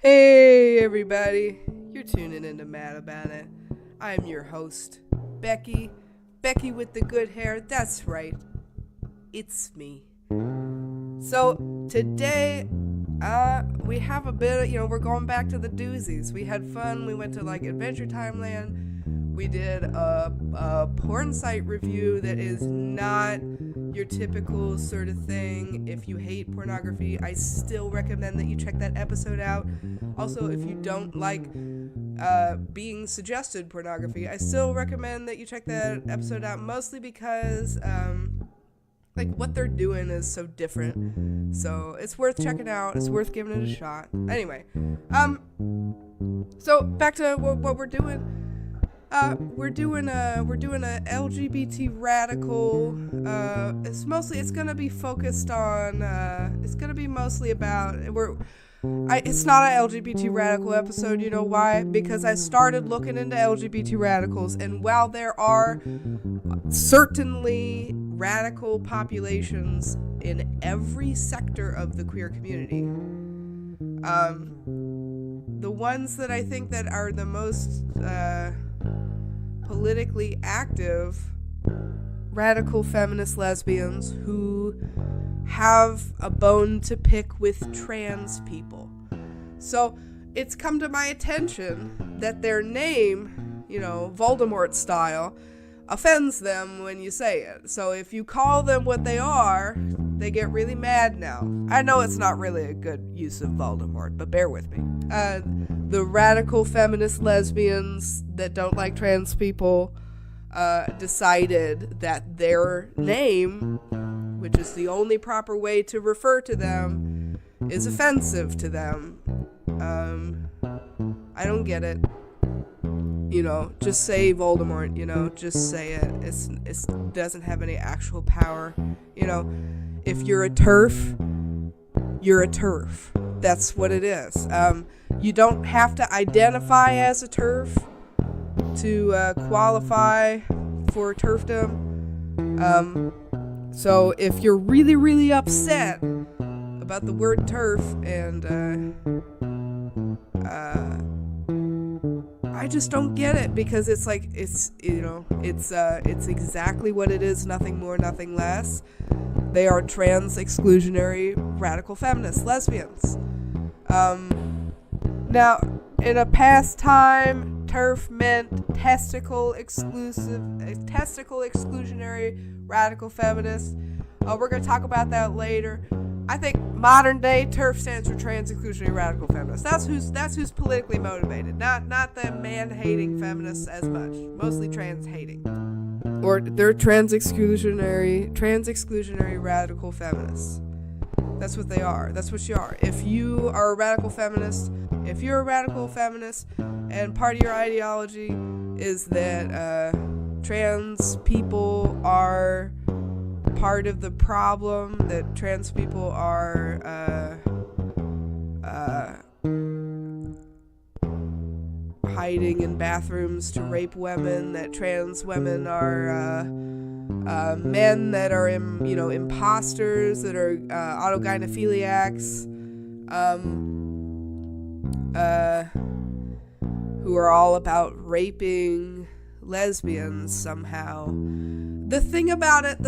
Hey everybody, you're tuning in to Mad About It. I'm your host, Becky. Becky with the good hair, that's right. It's me. So today, we have a bit of, we're going back to the doozies. We had fun, we went to Adventure Time Land. We did a porn site review that is not your typical sort of thing. If you hate pornography, I still recommend that you check that episode out. Also, if you don't like being suggested pornography, I still recommend that you check that episode out, mostly because what they're doing is so different. So it's worth checking out. It's worth giving it a shot. Anyway, so back to what we're doing. We're doing a LGBT radical. It's gonna be focused on. It's gonna be mostly about. It's not an LGBT radical episode. You know why? Because I started looking into LGBT radicals, and while there are certainly radical populations in every sector of the queer community, the ones that I think that are the most politically active radical feminist lesbians who have a bone to pick with trans people. So it's come to my attention that their name, Voldemort style, offends them when you say it. So if you call them what they are, they get really mad now. I know it's not really a good use of Voldemort, but bear with me. The radical feminist lesbians that don't like trans people decided that their name, which is the only proper way to refer to them, is offensive to them. I don't get it. Just say Voldemort, just say it. It doesn't have any actual power. If you're a TERF, you're a TERF. That's what it is. You don't have to identify as a TERF to qualify for TERFdom. So if you're really, really upset about the word TERF, and I just don't get it, because it's exactly what it is, nothing more, nothing less. They are trans exclusionary radical feminist lesbians. Now, in a past time, TERF meant testicle exclusionary radical feminist. We're going to talk about that later. I think modern day TERF stands for trans exclusionary radical feminists. That's who's politically motivated. Not the man-hating feminists as much. Mostly trans-hating. Or they're trans exclusionary radical feminists. That's what they are. That's what you are. If you're a radical feminist, and part of your ideology is that trans people are part of the problem, that trans people are hiding in bathrooms to rape women, that trans women are men that are imposters, that are autogynephiliacs, who are all about raping lesbians somehow. The thing about it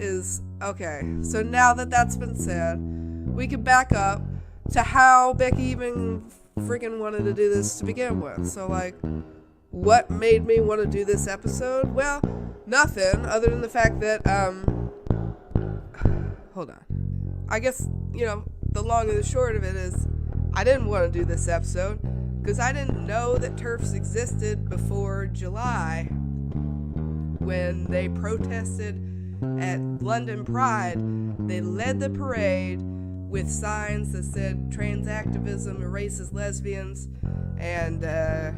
is, okay, so now that that's been said, we can back up to how Becky even freaking wanted to do this to begin with. So, what made me want to do this episode? Well, nothing other than the fact that, hold on. I guess, the long and the short of it is, I didn't want to do this episode because I didn't know that TERFs existed before July, when they protested at London Pride. They led the parade with signs that said trans activism erases lesbians, and the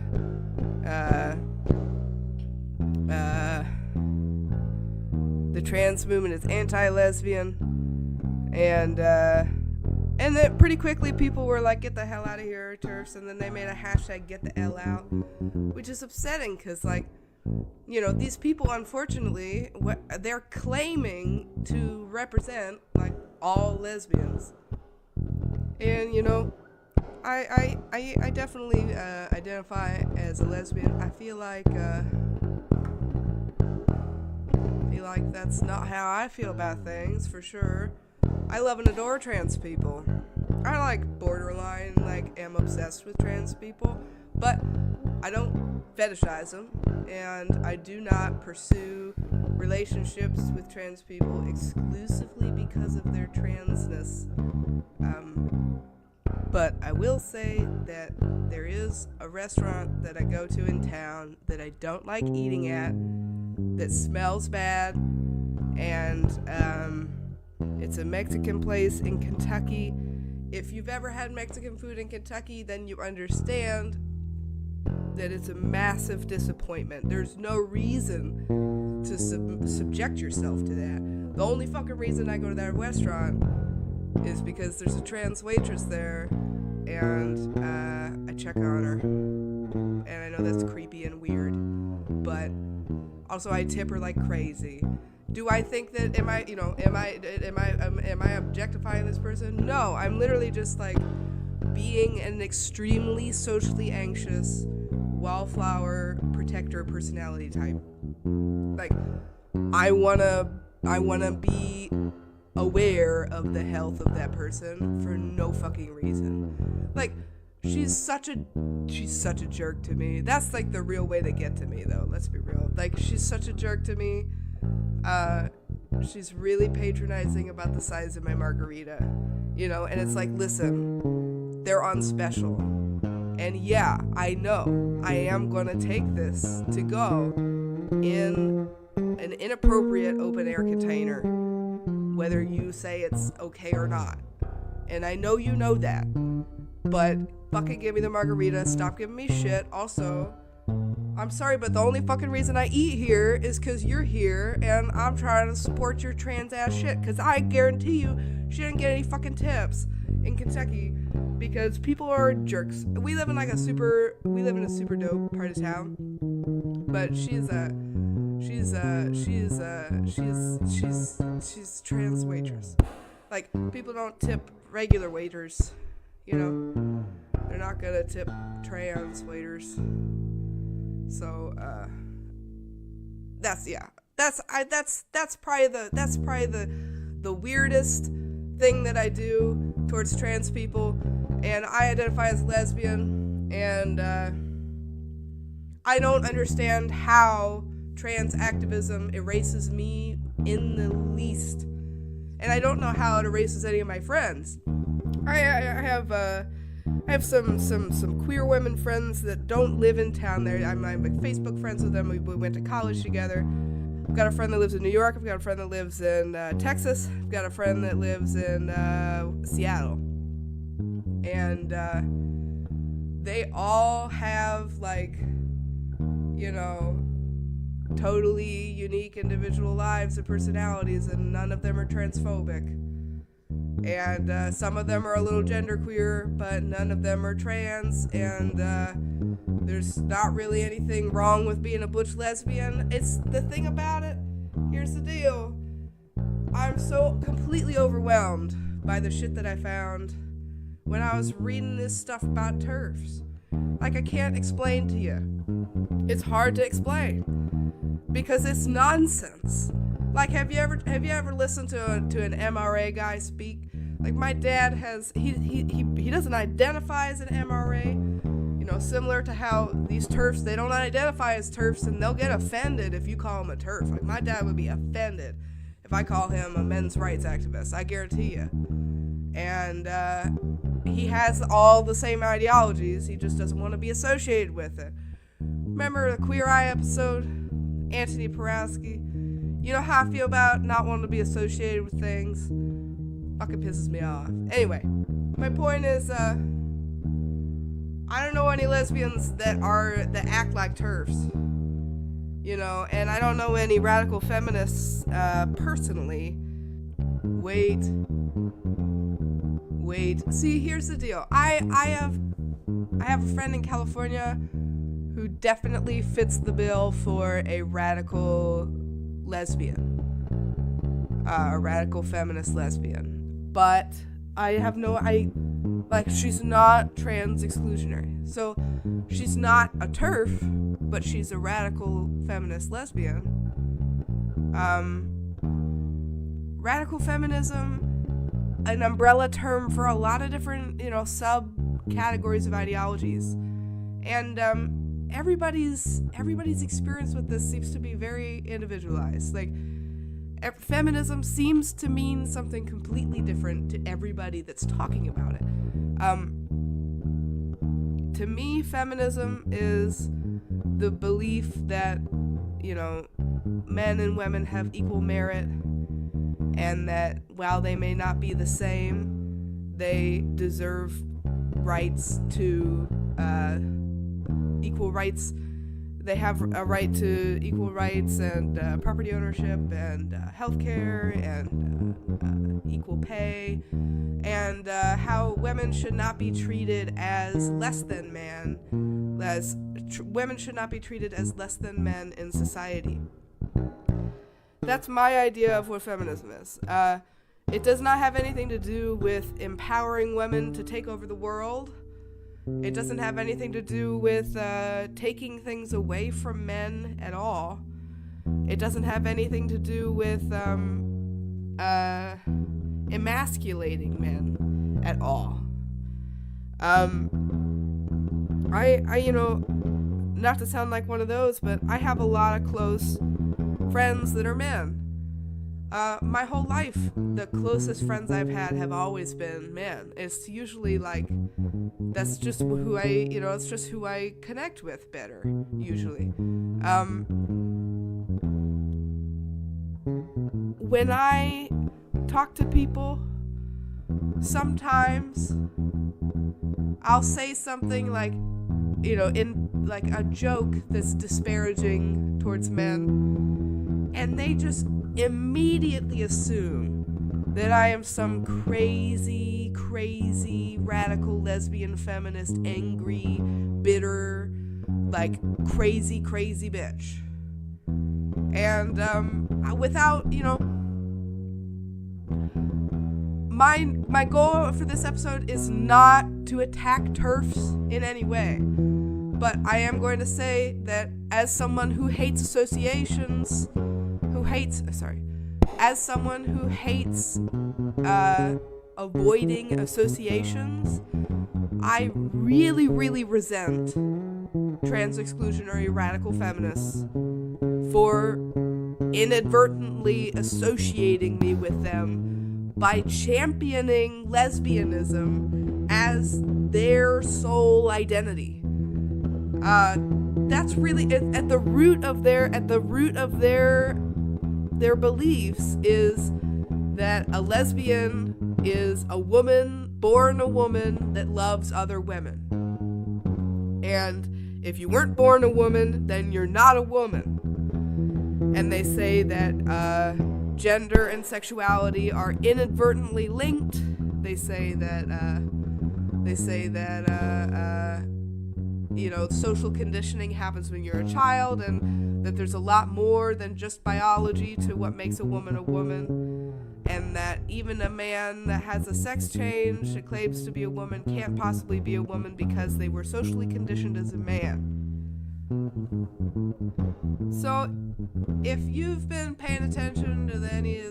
trans movement is anti-lesbian, and then pretty quickly people were like, get the hell out of here, TERFs, and then they made a hashtag get the L out, which is upsetting, because these people, unfortunately, they're claiming to represent all lesbians, and I definitely identify as a lesbian. I feel like that's not how I feel about things, for sure. I love and adore trans people. I like borderline, like, am obsessed with trans people, but I don't fetishize them, and I do not pursue relationships with trans people exclusively because of their transness. But I will say that there is a restaurant that I go to in town that I don't like eating at, that smells bad, and it's a Mexican place in Kentucky. If you've ever had Mexican food in Kentucky, then you understand that it's a massive disappointment. There's no reason to subject yourself to that. The only fucking reason I go to that restaurant is because there's a trans waitress there, and I check on her, and I know that's creepy and weird, but also I tip her like crazy. Do I think that am I objectifying this person? No, I'm literally just like being an extremely socially anxious wallflower protector personality type. Like, I wanna be aware of the health of that person for no fucking reason. Like, she's such a jerk to me. That's like the real way to get to me, though. Let's be real. Like, she's such a jerk to me. She's really patronizing about the size of my margarita, and it's like, listen, they're on special. And yeah, I know I am gonna take this to go in an inappropriate open air container, whether you say it's okay or not. And I know you know that, but fucking give me the margarita, stop giving me shit. Also, I'm sorry, but the only fucking reason I eat here is because you're here, and I'm trying to support your trans ass shit, because I guarantee you she didn't get any fucking tips in Kentucky, because people are jerks. We live in a super dope part of town, but she's trans waitress. Like, people don't tip regular waiters, they're not gonna tip trans waiters. So that's probably the weirdest thing that I do towards trans people. And I identify as lesbian, and I don't understand how trans activism erases me in the least, and I don't know how it erases any of my friends. I have some queer women friends that don't live in town there. I'm Facebook friends with them. We went to college together. I've got a friend that lives in New York. I've got a friend that lives in Texas. I've got a friend that lives in Seattle. And they all have, like, totally unique individual lives and personalities, and none of them are transphobic. And some of them are a little genderqueer, but none of them are trans, and there's not really anything wrong with being a butch lesbian. It's the thing about it, here's the deal. I'm so completely overwhelmed by the shit that I found when I was reading this stuff about TERFs. Like, I can't explain to you. It's hard to explain because it's nonsense. Like, have you ever listened to an MRA guy speak? Like, my dad has, he doesn't identify as an MRA. Similar to how these TERFs, they don't identify as TERFs, and they'll get offended if you call him a TERF. Like, my dad would be offended if I call him a men's rights activist, I guarantee you. And he has all the same ideologies, he just doesn't want to be associated with it. Remember the Queer Eye episode? Anthony Porowski? You know how I feel about not wanting to be associated with things? Fucking pisses me off. Anyway, my point is, I don't know any lesbians that act like TERFs, and I don't know any radical feminists personally. Wait. See, here's the deal. I have a friend in California who definitely fits the bill for a radical lesbian, a radical feminist lesbian. But I Like, she's not trans exclusionary. So, she's not a TERF, but she's a radical feminist lesbian. Radical feminism, an umbrella term for a lot of different, subcategories of ideologies. And everybody's experience with this seems to be very individualized. Like, feminism seems to mean something completely different to everybody that's talking about it. To me, feminism is the belief that, men and women have equal merit, and that while they may not be the same, they deserve rights to equal rights. They have a right to equal rights and property ownership and healthcare and equal pay, and how women should not be treated as less than men, women should not be treated as less than men in society. That's my idea of what feminism is. It does not have anything to do with empowering women to take over the world. It doesn't have anything to do with taking things away from men at all. It doesn't have anything to do with emasculating men at all. Not to sound like one of those, but I have a lot of close friends that are men. My whole life, the closest friends I've had have always been men. It's usually like, that's just who it's just who I connect with better, usually. When I talk to people, sometimes I'll say something like, in like a joke that's disparaging towards men, and they just immediately assume that I am some crazy radical lesbian feminist, angry, bitter, like crazy bitch. And without, my goal for this episode is not to attack TERFs in any way, but I am going to say that as someone who hates associations, as someone who hates avoiding associations, I really resent trans exclusionary radical feminists for inadvertently associating me with them by championing lesbianism as their sole identity. That's really at the root of their beliefs is that a lesbian is a woman, born a woman that loves other women. And if you weren't born a woman, then you're not a woman. And they say that gender and sexuality are inadvertently linked. They say that social conditioning happens when you're a child, and that there's a lot more than just biology to what makes a woman, and that even a man that has a sex change that claims to be a woman can't possibly be a woman because they were socially conditioned as a man. So, if you've been paying attention to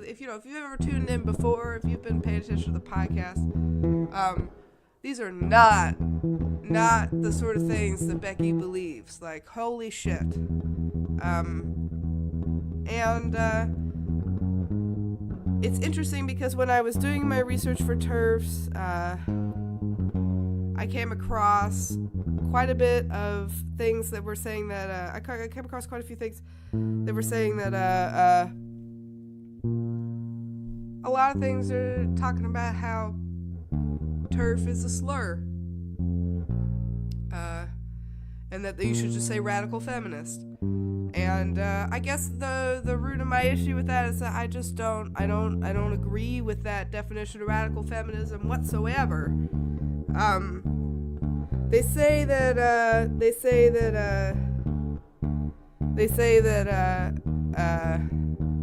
if you've ever tuned in before, if you've been paying attention to the podcast, these are not the sort of things that Becky believes. Like, holy shit. It's interesting because when I was doing my research for TERFs, I came across quite a bit of things that were saying that, I came across quite a few things that were saying that, a lot of things are talking about how TERF is a slur, and that you should just say radical feminist. And I guess the root of my issue with that is that I don't agree with that definition of radical feminism whatsoever. They say that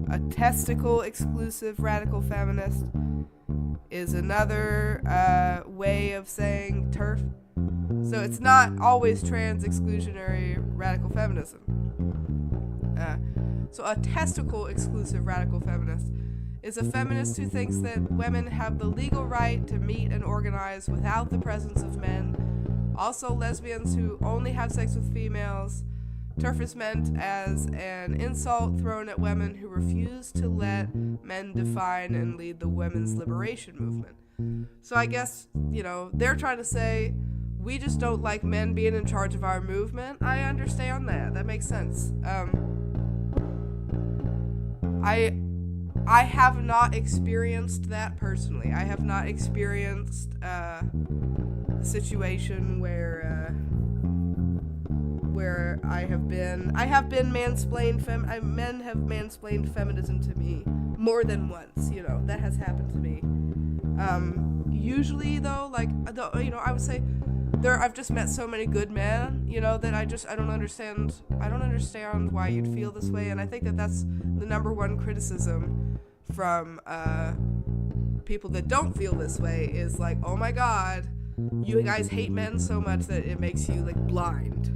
a testicle exclusive radical feminist is another way of saying TERF. So it's not always trans exclusionary radical feminism. So a testicle exclusive radical feminist is a feminist who thinks that women have the legal right to meet and organize without the presence of men. Also lesbians who only have sex with females. TERF is meant as an insult thrown at women who refuse to let men define and lead the women's liberation movement. So I guess, they're trying to say, we just don't like men being in charge of our movement. I understand that. That makes sense. I have not experienced that personally. I have not experienced a situation where I have been mansplained. Men have mansplained feminism to me more than once. That has happened to me. Usually though, I would say I've just met so many good men, that I don't understand why you'd feel this way. And I think that that's the number one criticism from people that don't feel this way is like, oh my God, you guys hate men so much that it makes you like blind,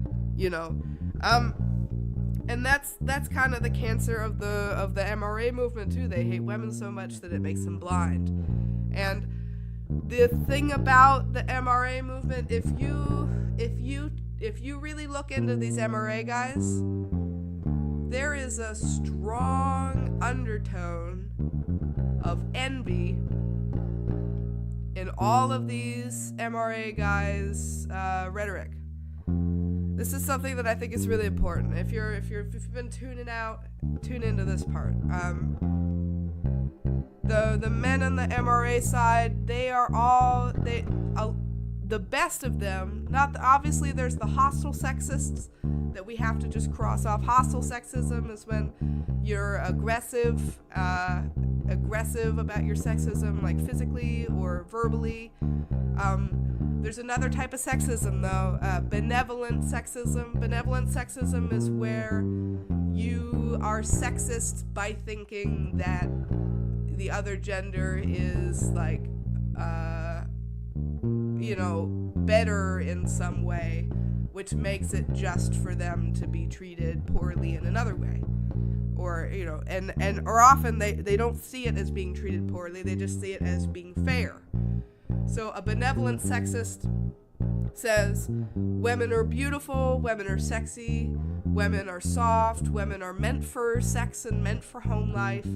and that's kind of the cancer of the MRA movement too. They hate women so much that it makes them blind. And the thing about the MRA movement, if you really look into these MRA guys, there is a strong undertone of envy in all of these MRA guys' rhetoric. This is something that I think is really important. If you've been tuning out, tune into this part. The men on the MRA side, the best of them. Obviously, there's the hostile sexists that we have to just cross off. Hostile sexism is when you're aggressive about your sexism, like physically or verbally. There's another type of sexism, though, benevolent sexism. Benevolent sexism is where you are sexist by thinking that the other gender is like, better in some way, which makes it just for them to be treated poorly in another way. Or, or often they don't see it as being treated poorly, they just see it as being fair. So a benevolent sexist says women are beautiful, women are sexy, women are soft, women are meant for sex and meant for home life,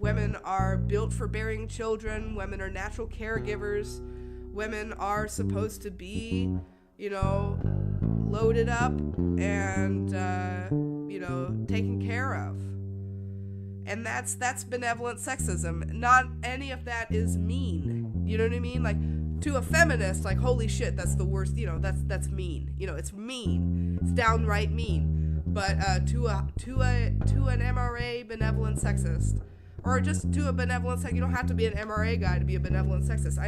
women are built for bearing children, women are natural caregivers, women are supposed to be, loaded up and, taken care of. And that's benevolent sexism. Not any of that is mean. You know what I mean? Like, to a feminist, like, holy shit, that's the worst, that's mean. It's mean. It's downright mean. But to an MRA benevolent sexist, or just to a benevolent sexist, you don't have to be an MRA guy to be a benevolent sexist.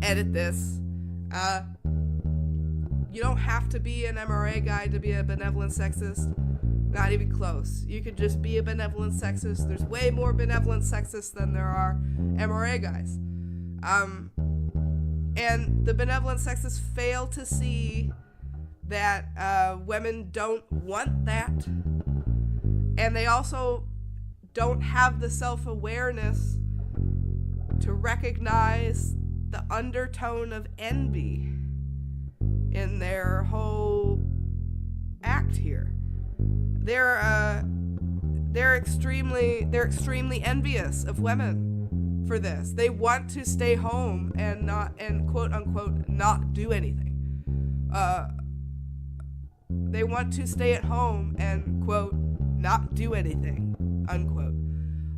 Edit this. You don't have to be an MRA guy to be a benevolent sexist. Not even close. You could just be a benevolent sexist. There's way more benevolent sexists than there are MRA guys. And the benevolent sexists fail to see that women don't want that. And they also don't have the self-awareness to recognize the undertone of envy in their whole act here. They're extremely envious of women for this. They want to stay home and quote unquote not do anything. They want to stay at home and quote not do anything, unquote.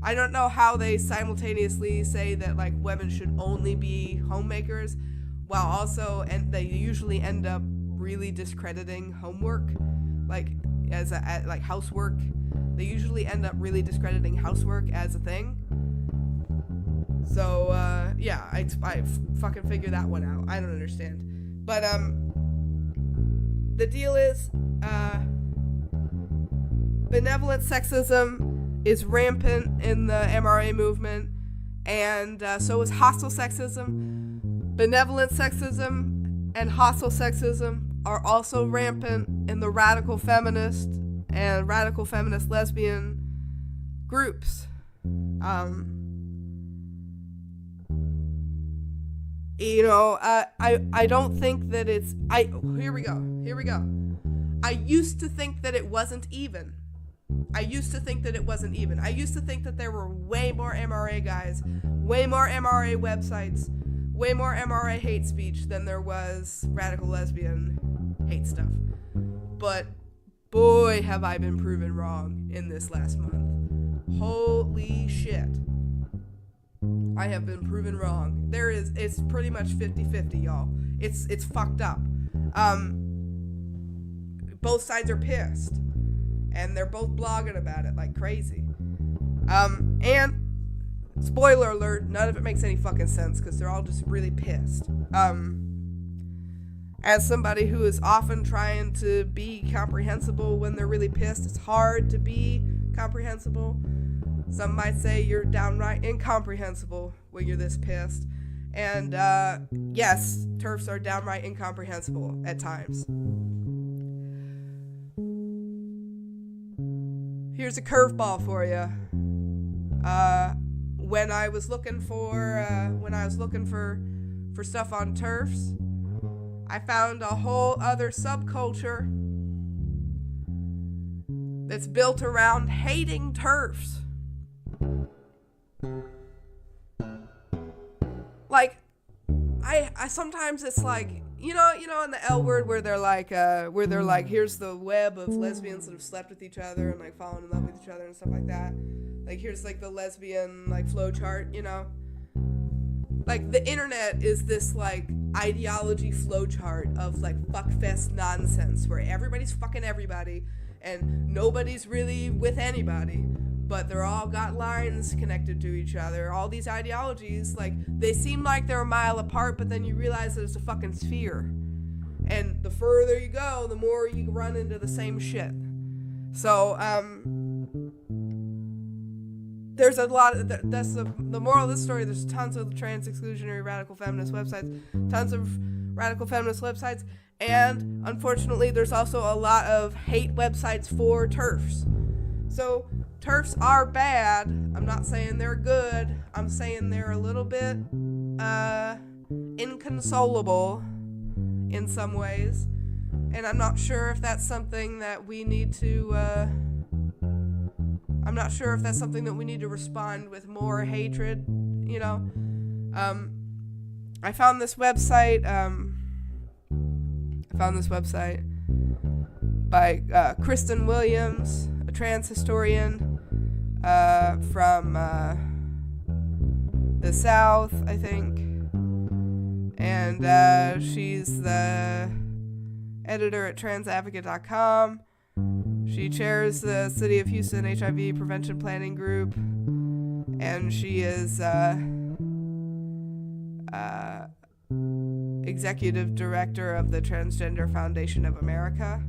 I don't know how they simultaneously say that like women should only be homemakers, while also they usually end up really discrediting homework, like as like housework. They usually end up really discrediting housework as a thing. So yeah, I fucking figure that one out. I don't understand, but the deal is benevolent sexism is rampant in the MRA movement, and so is hostile sexism. Benevolent sexism and hostile sexism are also rampant in the radical feminist and radical feminist lesbian groups. I don't think that it's, here we go. I used to think that it wasn't even. I used to think that there were way more MRA guys, way more MRA websites, way more MRA hate speech than there was radical lesbian hate stuff. But boy, have I been proven wrong in this last month. Holy shit. I have been proven wrong. It's pretty much 50-50, y'all. It's fucked up. Both sides are pissed. And they're both blogging about it like crazy. And spoiler alert, none of it makes any fucking sense because they're all just really pissed. As somebody who is often trying to be comprehensible when they're really pissed, it's hard to be comprehensible. Some might say you're downright incomprehensible when you're this pissed. And yes, TERFs are downright incomprehensible at times. Here's a curveball for you. When I was looking for stuff on TERFs, I found a whole other subculture that's built around hating TERFs. Like, I sometimes it's like, you know, in the L Word where they're like, here's the web of lesbians that have slept with each other and like fallen in love with each other and stuff like that. Like, here's like the lesbian like flow chart, you know. Like, the internet is this like ideology flow chart of like fuckfest nonsense where everybody's fucking everybody and nobody's really with anybody, but they're all got lines connected to each other. All these ideologies, like, they seem like they're a mile apart, but then you realize that it's a fucking sphere. And the further you go, the more you run into the same shit. So, there's a lot of, that's the moral of this story. There's tons of trans exclusionary radical feminist websites, and unfortunately there's also a lot of hate websites for TERFs. So TERFs are bad. I'm not saying they're good. I'm saying they're a little bit inconsolable in some ways, and I'm not sure if that's something that we need to respond with more hatred, you know. I found this website by Kristen Williams, a trans historian from the South, I think. And she's the editor at transadvocate.com. She chairs the City of Houston HIV Prevention Planning Group, and she is executive director of the Transgender Foundation of America.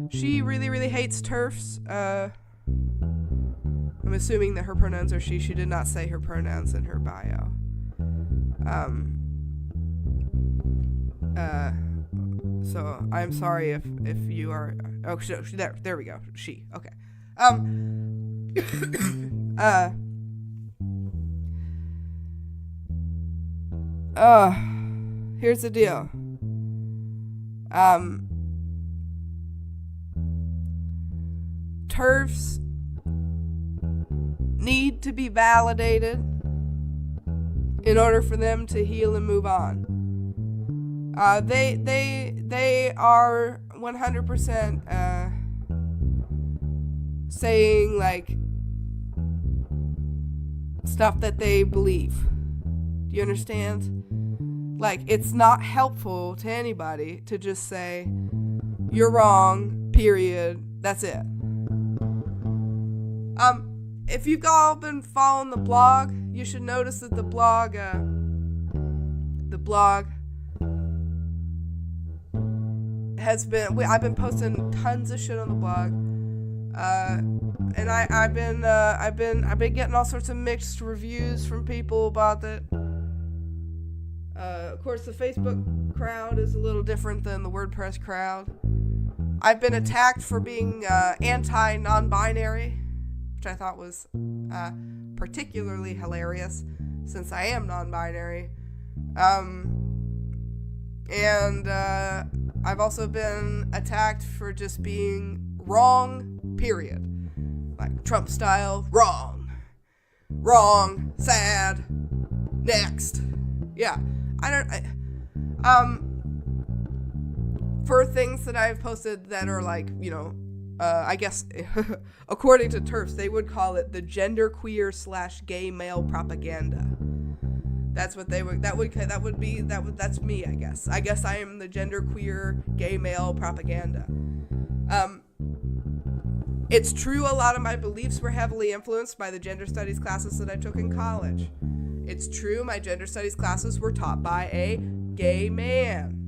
She really, really hates TERFs. I'm assuming that her pronouns are she. She did not say her pronouns in her bio. So I'm sorry if you are. Oh, there we go. She. Okay. Here's the deal. TERFs need to be validated in order for them to heal and move on. They are 100% saying like stuff that they believe. Do you understand? Like, it's not helpful to anybody to just say you're wrong, period, that's it. If you've all been following the blog, you should notice that the blog I've been posting tons of shit on the blog, and I've been getting all sorts of mixed reviews from people about it. Of course, the Facebook crowd is a little different than the WordPress crowd. I've been attacked for being anti-non-binary, which I thought was particularly hilarious, since I am non-binary. And I've also been attacked for just being wrong, period. Like Trump style, wrong, sad, next. Yeah, for things that I've posted that are like, I guess, according to TERFs, they would call it the genderqueer/gay male propaganda. That's what that's me, I guess. I guess I am the genderqueer gay male propaganda. It's true a lot of my beliefs were heavily influenced by the gender studies classes that I took in college. It's true my gender studies classes were taught by a gay man.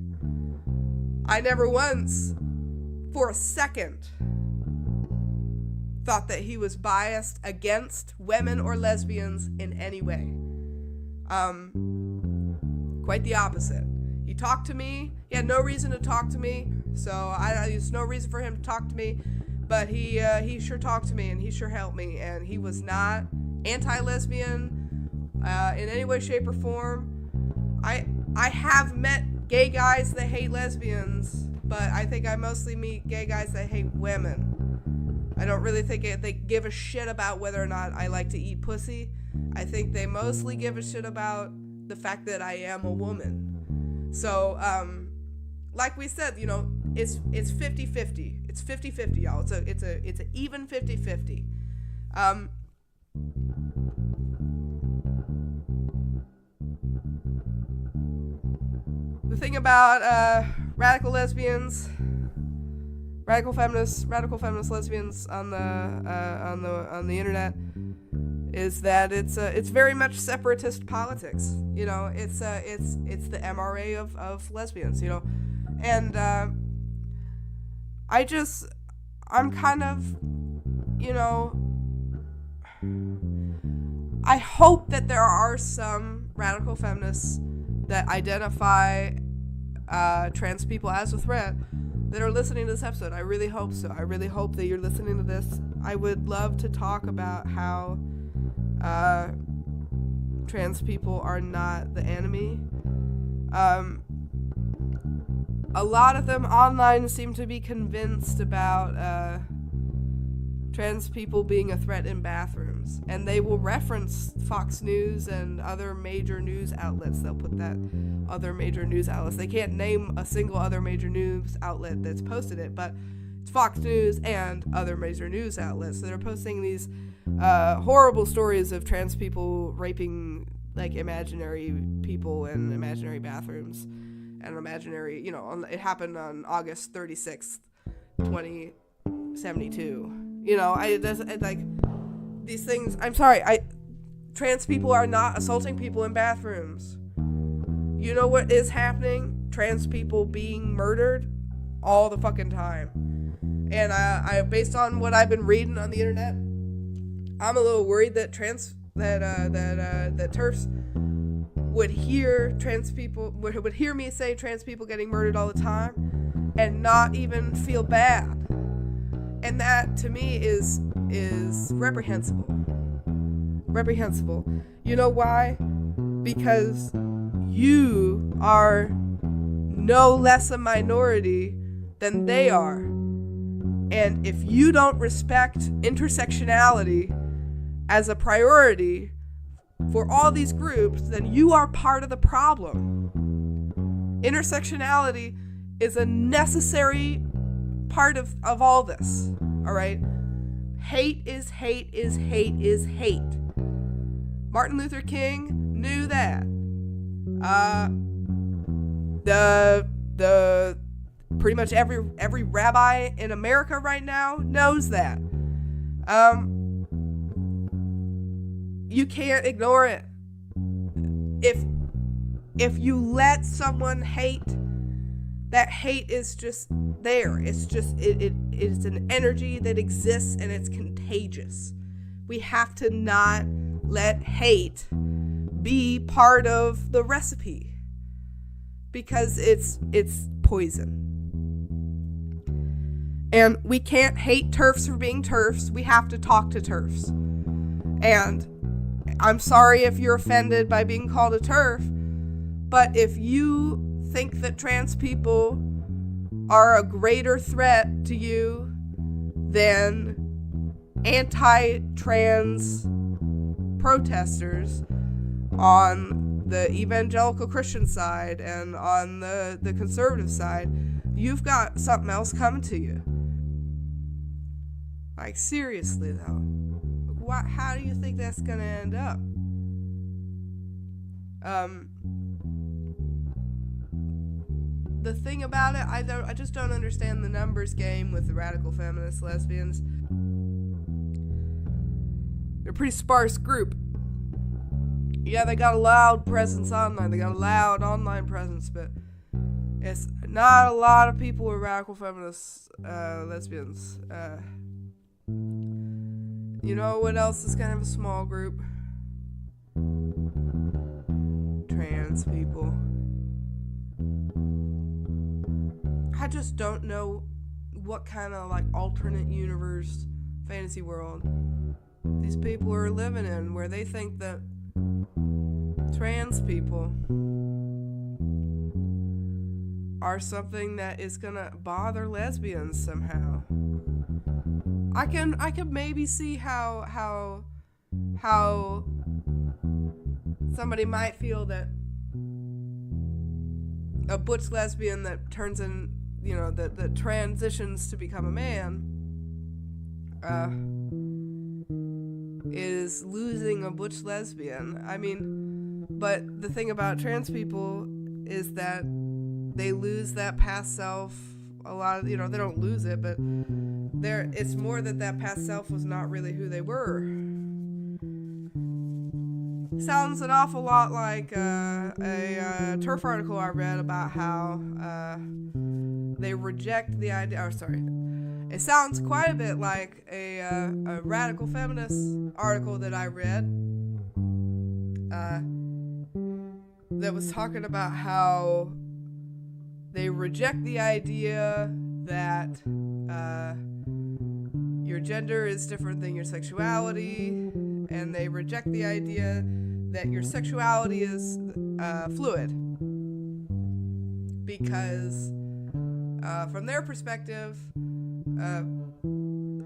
I never once, for a second, thought that he was biased against women or lesbians in any way. Quite the opposite. He talked to me. He had no reason to talk to me, so there's no reason for him to talk to me, but he sure talked to me, and he sure helped me, and he was not anti-lesbian in any way, shape, or form. I have met gay guys that hate lesbians, but I think I mostly meet gay guys that hate women. I don't really think they give a shit about whether or not I like to eat pussy. I think they mostly give a shit about the fact that I am a woman. So, like we said, it's 50-50. It's 50-50, y'all. It's a even 50-50. The thing about radical lesbians, radical feminist lesbians on the internet is that it's very much separatist politics. It's the MRA of lesbians. And I'm kind of, I hope that there are some radical feminists that identify trans people as a threat that are listening to this episode. I really hope so. I really hope that you're listening to this. I would love to talk about how trans people are not the enemy. A lot of them online seem to be convinced about trans people being a threat in bathrooms, and they will reference Fox News and other major news outlets. They'll put that other major news outlets. They can't name a single other major news outlet that's posted it, but it's Fox News and other major news outlets that are posting these horrible stories of trans people raping like imaginary people in imaginary bathrooms and imaginary, it happened on August 36th, 2072. These things, I'm sorry, trans people are not assaulting people in bathrooms. You know what is happening? Trans people being murdered all the fucking time. And I based on what I've been reading on the internet, I'm a little worried that that TERFs would hear trans people would hear me say trans people getting murdered all the time and not even feel bad. And that to me is reprehensible. Reprehensible. You know why? Because you are no less a minority than they are. And if you don't respect intersectionality as a priority for all these groups, then you are part of the problem. Intersectionality is a necessary part of all this, all right? Hate is hate is hate is hate. Martin Luther King knew that. The pretty much every rabbi in America right now knows that. You can't ignore it. If you let someone hate, that hate is just there. It's just, it's an energy that exists, and it's contagious. We have to not let hate be part of the recipe, because it's poison. And we can't hate TERFs for being TERFs. We have to talk to TERFs. And I'm sorry if you're offended by being called a TERF, but if you think that trans people are a greater threat to you than anti-trans protesters on the evangelical Christian side and on the conservative side, you've got something else coming to you. Like, seriously though, how do you think that's gonna end up? The thing about it, I just don't understand the numbers game with the radical feminist lesbians. They're a pretty sparse group. Yeah, they got a loud presence online. They got a loud online presence, but it's not a lot of people with radical feminist lesbians. You know what else is kind of a small group? Trans people. I just don't know what kind of like alternate universe fantasy world these people are living in, where they think that trans people are something that is gonna bother lesbians somehow. I can maybe see how somebody might feel that a butch lesbian that turns in, that transitions to become a man, is losing a butch lesbian. I mean, but the thing about trans people is that they lose that past self. A lot of, they don't lose it, but it's more that past self was not really who they were. Sounds an awful lot like a TERF article I read about how they reject the idea. It sounds quite a bit like a radical feminist article that I read that was talking about how they reject the idea that your gender is different than your sexuality, and they reject the idea that your sexuality is fluid, because from their perspective,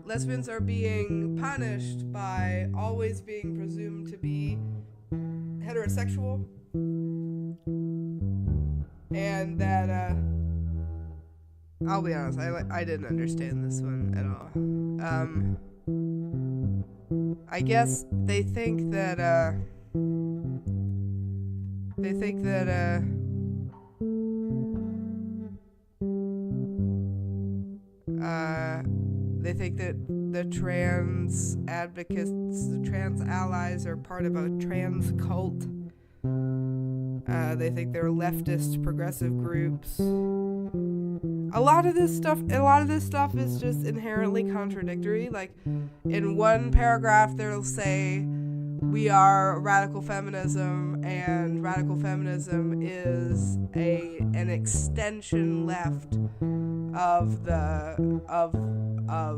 lesbians are being punished by always being presumed to be heterosexual, and that I'll be honest, I didn't understand this one at all. I guess they think that the trans advocates, the trans allies, are part of a trans cult. They think they're leftist progressive groups. A lot of this stuff is just inherently contradictory. Like, in one paragraph they'll say we are radical feminism, and radical feminism is an extension left of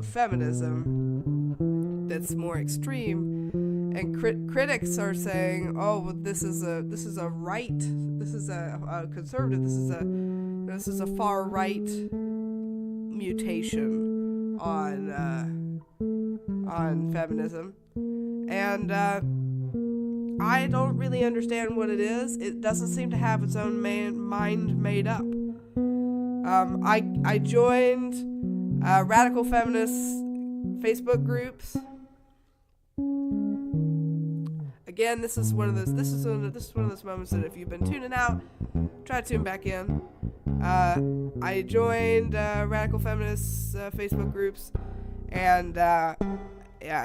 feminism that's more extreme. And critics are saying, oh, well, this is a right, this is a conservative, this is a far right mutation on feminism, and I don't really understand what it is. It doesn't seem to have its own mind made up. I joined radical feminist Facebook groups. Again, this is one of those moments that if you've been tuning out, try to tune back in. I joined radical feminist Facebook groups, and I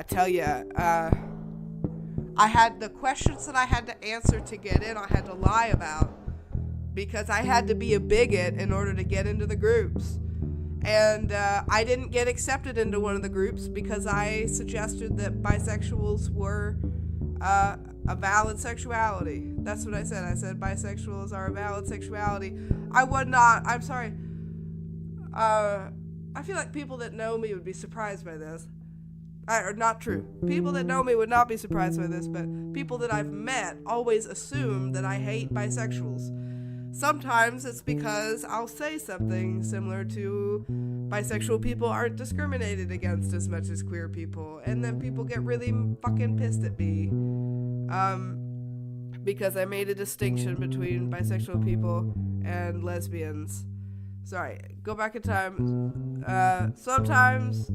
tell you, I had the questions that I had to answer to get in. I had to lie about because I had to be a bigot in order to get into the groups. And I didn't get accepted into one of the groups because I suggested that bisexuals were a valid sexuality. That's what I said. I said bisexuals are a valid sexuality. I'm sorry. I feel like people that know me would be surprised by this. Or not true. People that know me would not be surprised by this, but people that I've met always assume that I hate bisexuals. Sometimes it's because I'll say something similar to bisexual people aren't discriminated against as much as queer people, and then people get really fucking pissed at me because I made a distinction between bisexual people and lesbians. Sorry, go back in time. Sometimes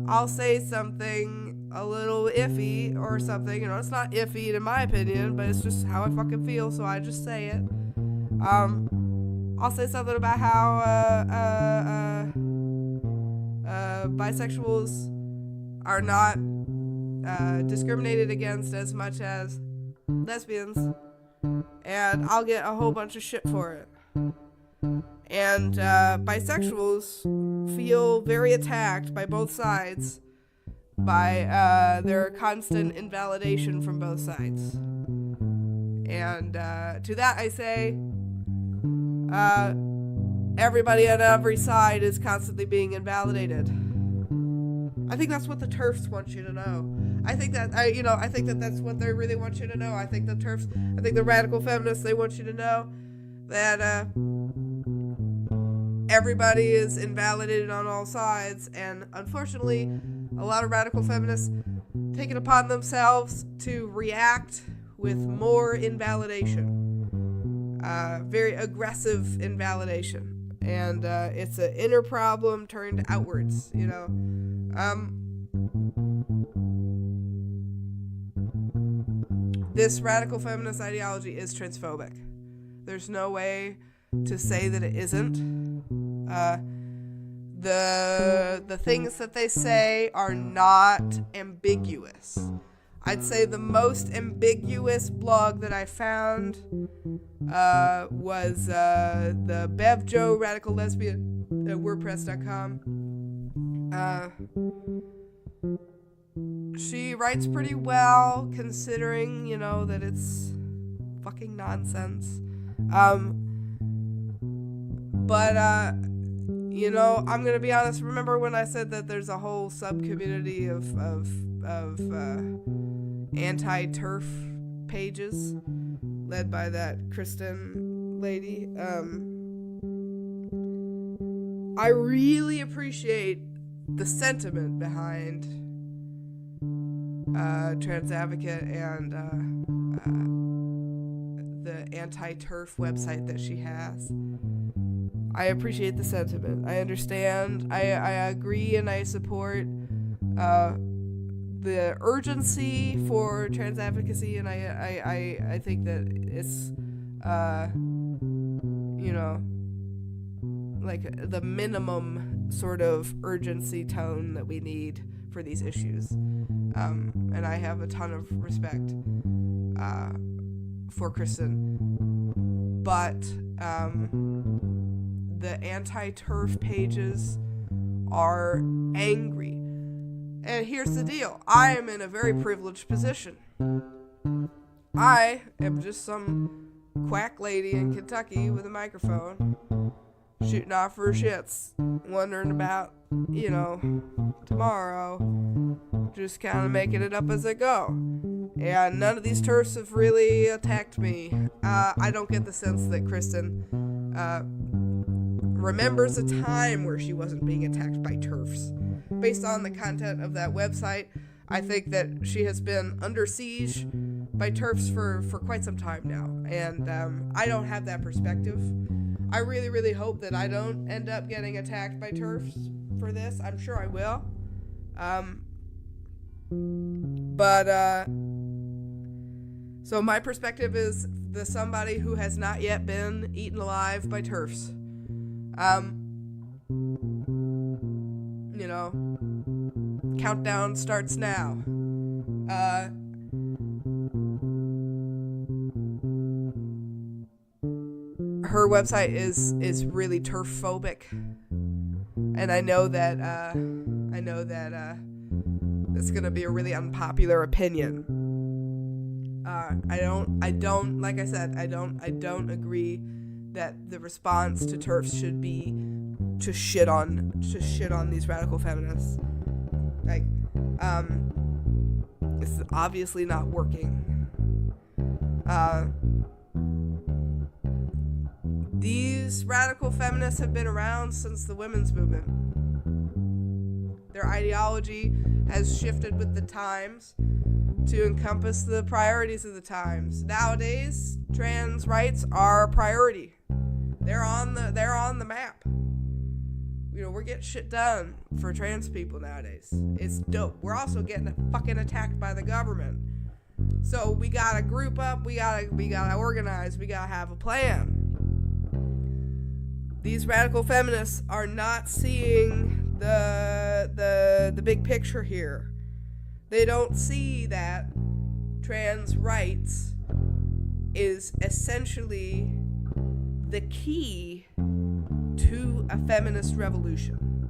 I'll say something a little iffy or something. You know, it's not iffy in my opinion, but it's just how I fucking feel, so I just say it. I'll say something about how bisexuals are not discriminated against as much as lesbians, and I'll get a whole bunch of shit for it. And bisexuals feel very attacked by both sides by their constant invalidation from both sides. And to that I say, everybody on every side is constantly being invalidated. I think that's what the TERFs want you to know. I think that that's what they really want you to know. I think the radical feminists, they want you to know that everybody is invalidated on all sides, and unfortunately, a lot of radical feminists take it upon themselves to react with more invalidation, very aggressive invalidation, and it's an inner problem turned outwards, you know. This radical feminist ideology is transphobic. There's no way to say that it isn't. The things that they say are not ambiguous. I'd say the most ambiguous blog that I found was the Bev Joe Radical Lesbian at WordPress.com. She writes pretty well, considering, you know, that it's fucking nonsense. But you know, I'm gonna be honest. Remember when I said that there's a whole sub-community of anti-TERF pages led by that Kristen lady? I really appreciate the sentiment behind Trans Advocate and the anti-TERF website that she has. I appreciate the sentiment. I understand. I agree and I support the urgency for trans advocacy, and I think that it's you know, like the minimum sort of urgency tone that we need for these issues. And I have a ton of respect for Kristen, but the anti-TERF pages are angry. And here's the deal. I am in a very privileged position. I am just some quack lady in Kentucky with a microphone, shooting off her shits, wondering about, you know, tomorrow, just kind of making it up as I go. And none of these TERFs have really attacked me. I don't get the sense that Kristen remembers a time where she wasn't being attacked by TERFs. Based on the content of that website, I think that she has been under siege by TERFs for quite some time now, and I don't have that perspective. I really, really hope that I don't end up getting attacked by TERFs for this. I'm sure I will. So my perspective is the somebody who has not yet been eaten alive by TERFs. You know, countdown starts now. her website is really TERF phobic, and I know that that's gonna be a really unpopular opinion. I don't like I said, I don't agree that the response to TERFs should be to shit on these radical feminists. Like, it's obviously not working. These radical feminists have been around since the women's movement. Their ideology has shifted with the times to encompass the priorities of the times. Nowadays, trans rights are a priority. They're on the map. You know, we're getting shit done for trans people nowadays. It's dope. We're also getting fucking attacked by the government. So we gotta group up, we gotta organize, we gotta have a plan. These radical feminists are not seeing the big picture here. They don't see that trans rights is essentially the key to a feminist revolution.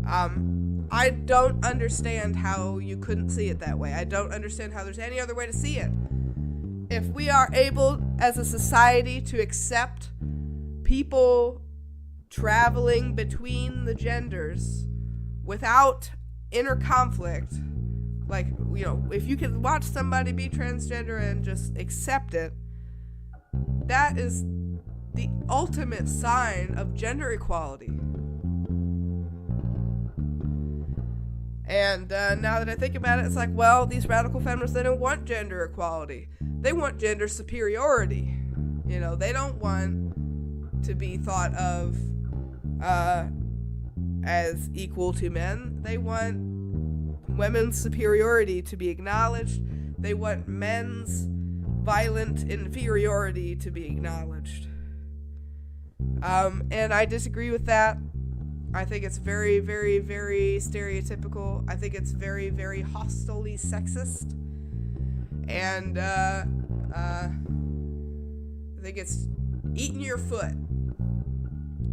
I don't understand how you couldn't see it that way. I don't understand how there's any other way to see it. If we are able as a society to accept people traveling between the genders without inner conflict, like, you know, if you can watch somebody be transgender and just accept it, that is the ultimate sign of gender equality. And now that I think about it, it's like, well, these radical feminists, they don't want gender equality. They want gender superiority. You know, they don't want to be thought of as equal to men. They want women's superiority to be acknowledged. They want men's violent inferiority to be acknowledged. And I disagree with that. I think it's very, very, very stereotypical. I think it's very, very hostily sexist. And I think it's eating your foot.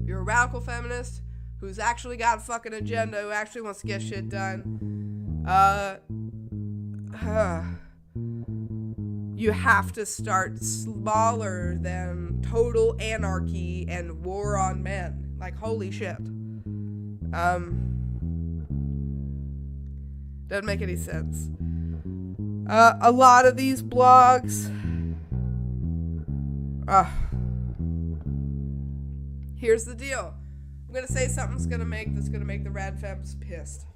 You're a radical feminist who's actually got a fucking agenda, who actually wants to get shit done. You have to start smaller than total anarchy and war on men. Like, holy shit. Doesn't make any sense. A lot of these blogs, here's the deal. I'm gonna say something that's gonna make the rad femmes pissed.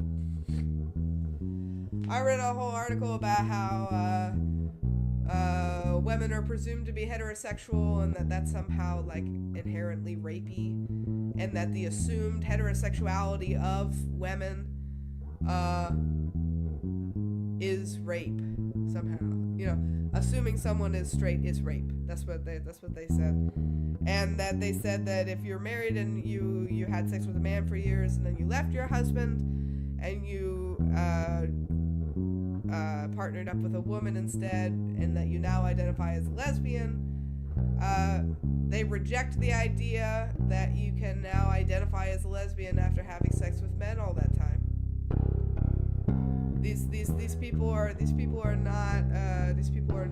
I read a whole article about how women are presumed to be heterosexual, and that somehow, like, inherently rapey, and that the assumed heterosexuality of women is rape somehow. You know, assuming someone is straight is rape. That's what they said. And that they said that if you're married and you had sex with a man for years and then you left your husband and you partnered up with a woman instead, and that you now identify as a lesbian, they reject the idea that you can now identify as a lesbian after having sex with men all that time. These people are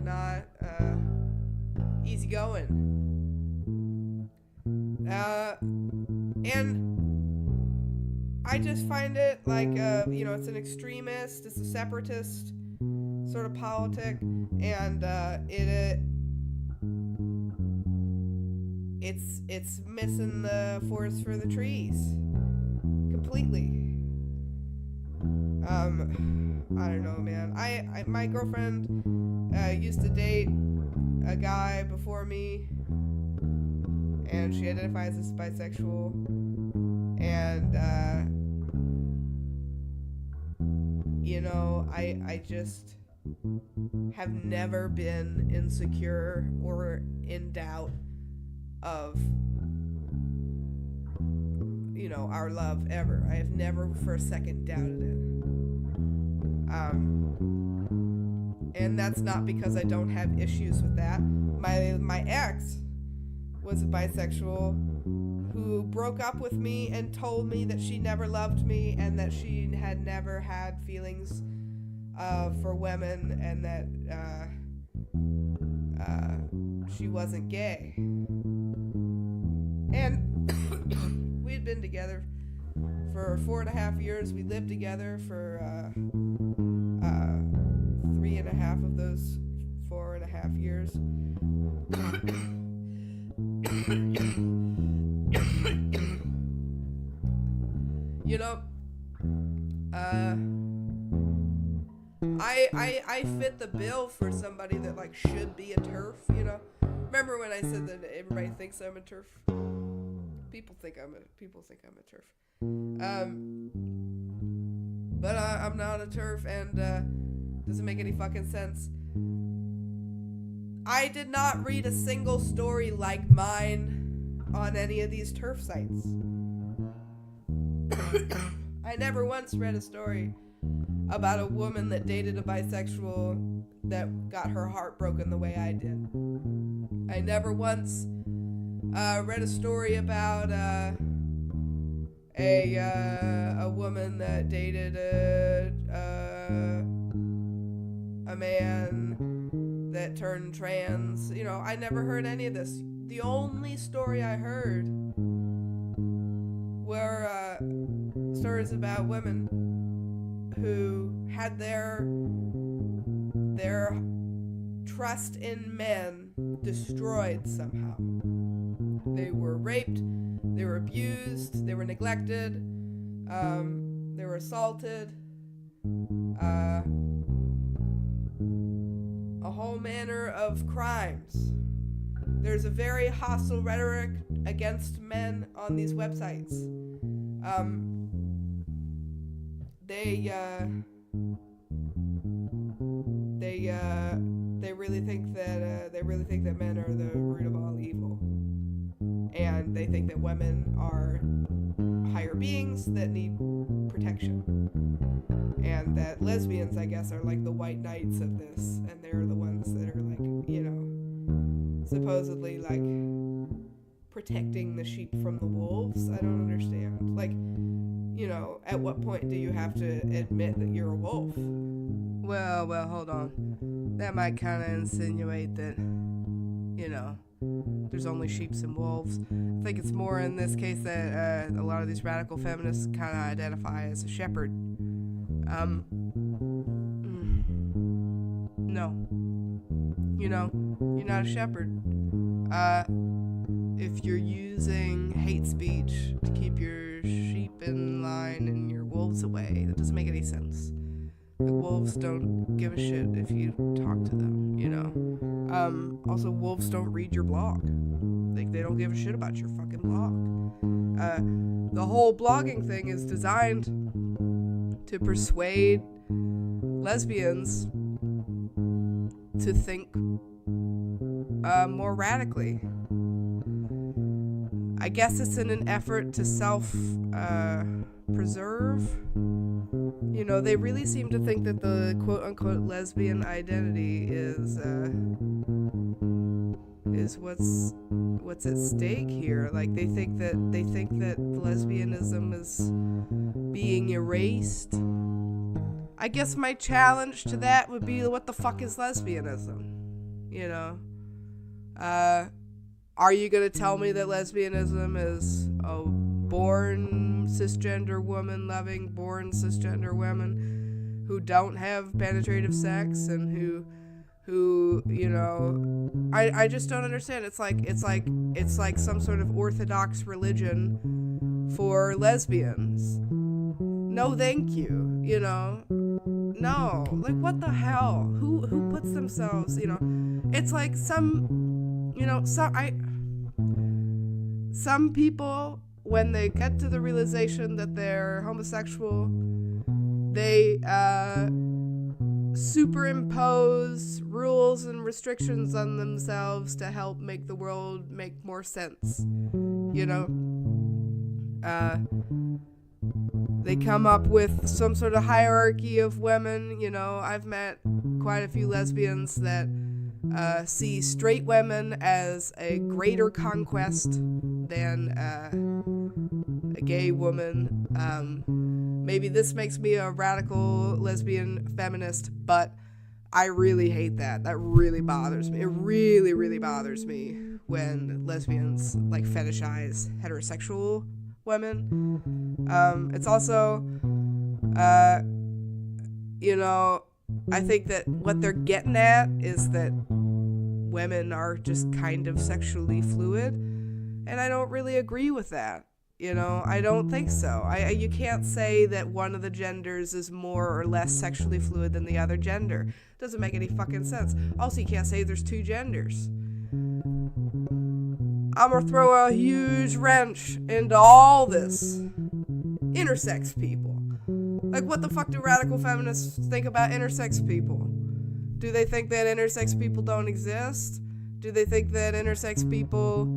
not easygoing. And I just find it like, it's an extremist, it's a separatist sort of politic, and it's missing the forest for the trees completely. I don't know, man. My girlfriend used to date a guy before me, and she identifies as bisexual, and I just have never been insecure or in doubt of our love ever. I have never for a second doubted it. And that's not because I don't have issues with that. My ex was a bisexual who broke up with me and told me that she never loved me and that she had never had feelings for women and that she wasn't gay. And we had been together for 4.5 years. We lived together for 3.5 of those 4.5 years. You know, I fit the bill for somebody that like should be a TERF, you know. Remember when I said that everybody thinks I'm a TERF? People think I'm a TERF. But I'm not a TERF, and doesn't make any fucking sense. I did not read a single story like mine on any of these TERF sites. I never once read a story about a woman that dated a bisexual that got her heart broken the way I did. I never once read a story about a woman that dated a man that turned trans. You know, I never heard any of this. The only story I heard were stories about women who had their trust in men destroyed somehow. They were raped, they were abused, they were neglected, they were assaulted, a whole manner of crimes. There's a very hostile rhetoric against men on these websites. They really think that men are the root of all evil, and they think that women are higher beings that need protection, and that lesbians, I guess, are like the white knights of this, and they're the ones that are like, you know, supposedly like protecting the sheep from the wolves. I don't understand. Like, you know, at what point do you have to admit that you're a wolf? Well, hold on. That might kind of insinuate that, you know, there's only sheeps and wolves. I think it's more in this case that a lot of these radical feminists kind of identify as a shepherd. No. You know, you're not a shepherd. If you're using hate speech to keep your sheep in line and your wolves away, that doesn't make any sense. The wolves don't give a shit if you talk to them, you know. Also, wolves don't read your blog. Like, they don't give a shit about your fucking blog. The whole blogging thing is designed to persuade lesbians to think more radically. I guess it's in an effort to self-preserve. You know, they really seem to think that the quote-unquote lesbian identity is what's at stake here. Like, they think that lesbianism is being erased. I guess my challenge to that would be, what the fuck is lesbianism? You know? Are you gonna tell me that lesbianism is a born cisgender woman loving born cisgender women who don't have penetrative sex and who you know, I just don't understand. It's like some sort of orthodox religion for lesbians. No, thank you. You know, no. Like, what the hell? Who puts themselves? You know, it's like some people, when they get to the realization that they're homosexual, they superimpose rules and restrictions on themselves to help make the world make more sense. You know, they come up with some sort of hierarchy of women. You know, I've met quite a few lesbians that see straight women as a greater conquest than a gay woman. Maybe this makes me a radical lesbian feminist, but I really hate that. That really bothers me. It really, really bothers me when lesbians like fetishize heterosexual women. It's also, I think that what they're getting at is that women are just kind of sexually fluid, and I don't really agree with that. I don't think so. You can't say that one of the genders is more or less sexually fluid than the other gender. Doesn't make any fucking sense. Also, you can't say there's two genders. I'm gonna throw a huge wrench into all this. Intersex people. Like, what the fuck do radical feminists think about intersex people? Do they think that intersex people don't exist? Do they think that intersex people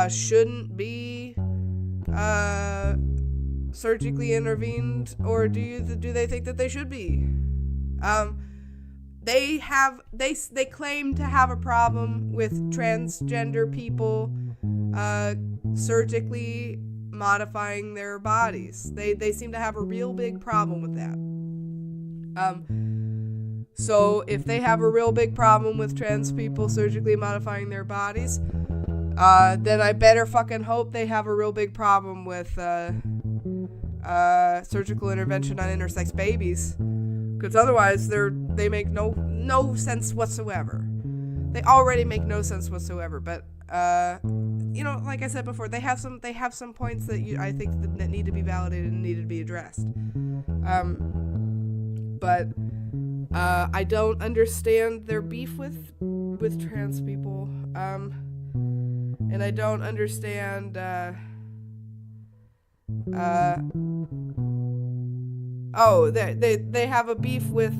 shouldn't be surgically intervened, or do they think that they should be? They claim to have a problem with transgender people surgically modifying their bodies. They seem to have a real big problem with that. So if they have a real big problem with trans people surgically modifying their bodies, then I better fucking hope they have a real big problem with surgical intervention on intersex babies, because otherwise they make no sense whatsoever. They already make no sense whatsoever. But like I said before, they have some points that I think that need to be validated and need to be addressed. But I don't understand their beef with trans people. And I don't understand, they have a beef with,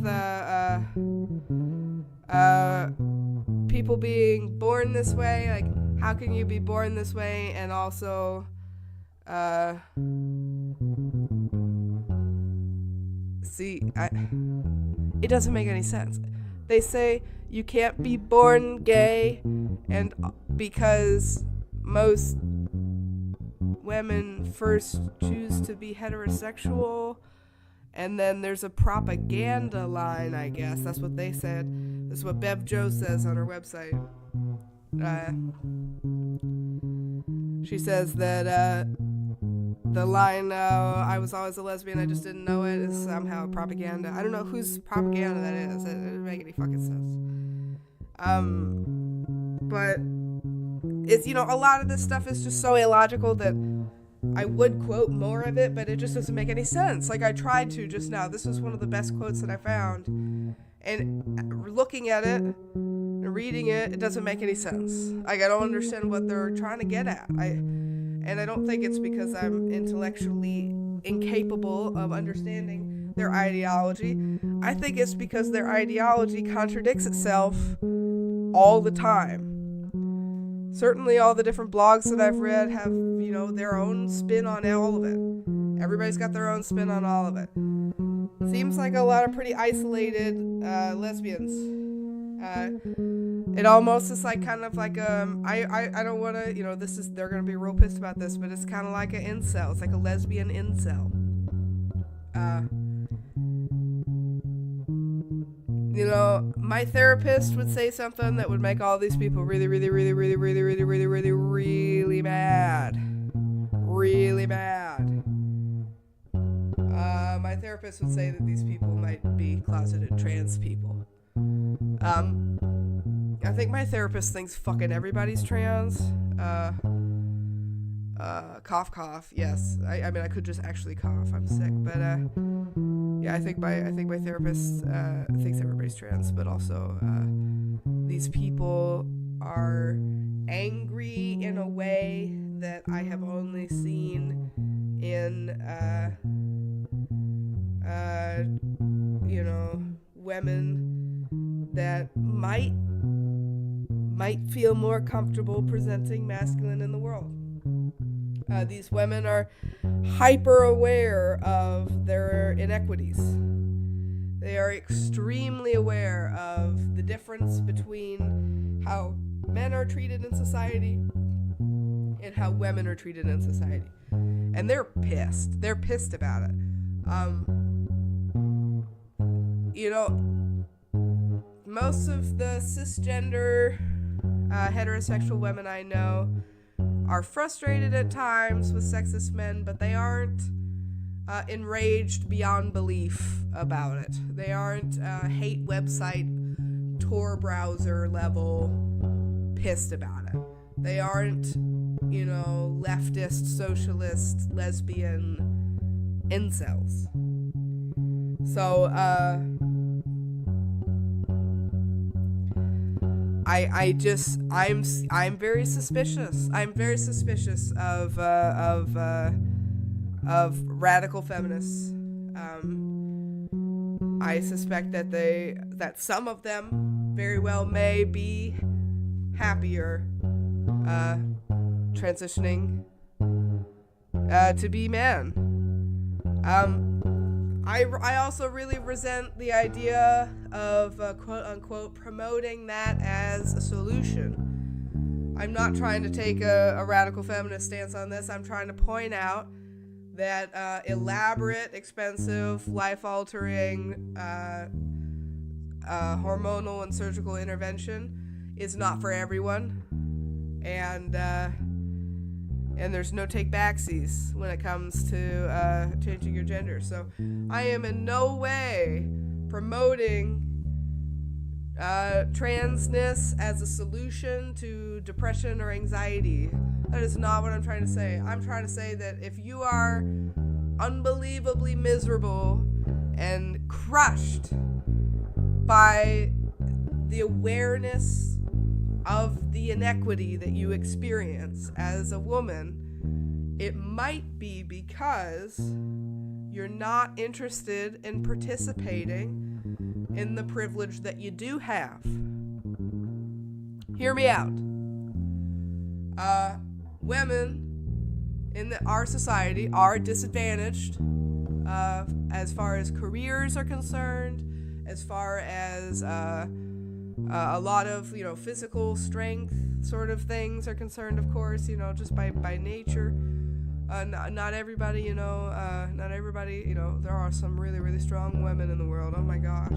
people being born this way. Like, how can you be born this way and also, it doesn't make any sense. They say you can't be born gay, and because most women first choose to be heterosexual, and then there's a propaganda line, I guess. That's what they said. That's what Bev Jo says on her website. She says that the line, I was always a lesbian, I just didn't know it, is somehow propaganda. I don't know whose propaganda that is. It doesn't make any fucking sense. But it's, a lot of this stuff is just so illogical that I would quote more of it, but it just doesn't make any sense. Like, I tried to just now. This was one of the best quotes that I found. And looking at it and reading it, it doesn't make any sense. Like, I don't understand what they're trying to get at. And I don't think it's because I'm intellectually incapable of understanding their ideology. I think it's because their ideology contradicts itself all the time. Certainly all the different blogs that I've read have, their own spin on all of it. Everybody's got their own spin on all of it. Seems like a lot of pretty isolated lesbians. It almost is like kind of like I don't want to, they're going to be real pissed about this, but it's kind of like an incel. It's like a lesbian incel. My therapist would say something that would make all these people really, really, really, really, really, really, really, really, really mad. Really mad. My therapist would say that these people might be closeted trans people. I think my therapist thinks fucking everybody's trans. Cough, cough. Yes. I mean, I could just actually cough. I'm sick, but yeah, I think my therapist thinks everybody's trans, but also these people are angry in a way that I have only seen in women that might feel more comfortable presenting masculine in the world. These women are hyper aware of their inequities. They are extremely aware of the difference between how men are treated in society and how women are treated in society. And they're pissed. They're pissed about it. Most of the cisgender heterosexual women I know are frustrated at times with sexist men, but they aren't enraged beyond belief about it. They aren't hate website, Tor browser level pissed about it. They aren't, leftist, socialist, lesbian incels. So, I'm very suspicious. I'm very suspicious of radical feminists. I suspect that some of them very well may be happier transitioning to be men. I also really resent the idea of quote unquote promoting that as a solution. I'm not trying to take a radical feminist stance on this. I'm trying to point out that elaborate, expensive, life-altering hormonal and surgical intervention is not for everyone, and there's no take-backsies when it comes to changing your gender. So I am in no way promoting transness as a solution to depression or anxiety. That is not what I'm trying to say. I'm trying to say that if you are unbelievably miserable and crushed by the awareness of the inequity that you experience as a woman, it might be because you're not interested in participating in the privilege that you do have. Hear me out. Women in our society are disadvantaged as far as careers are concerned, as far as a lot of physical strength sort of things are concerned, of course, just by nature. Not everybody, not everybody, there are some really, really strong women in the world. Oh my gosh.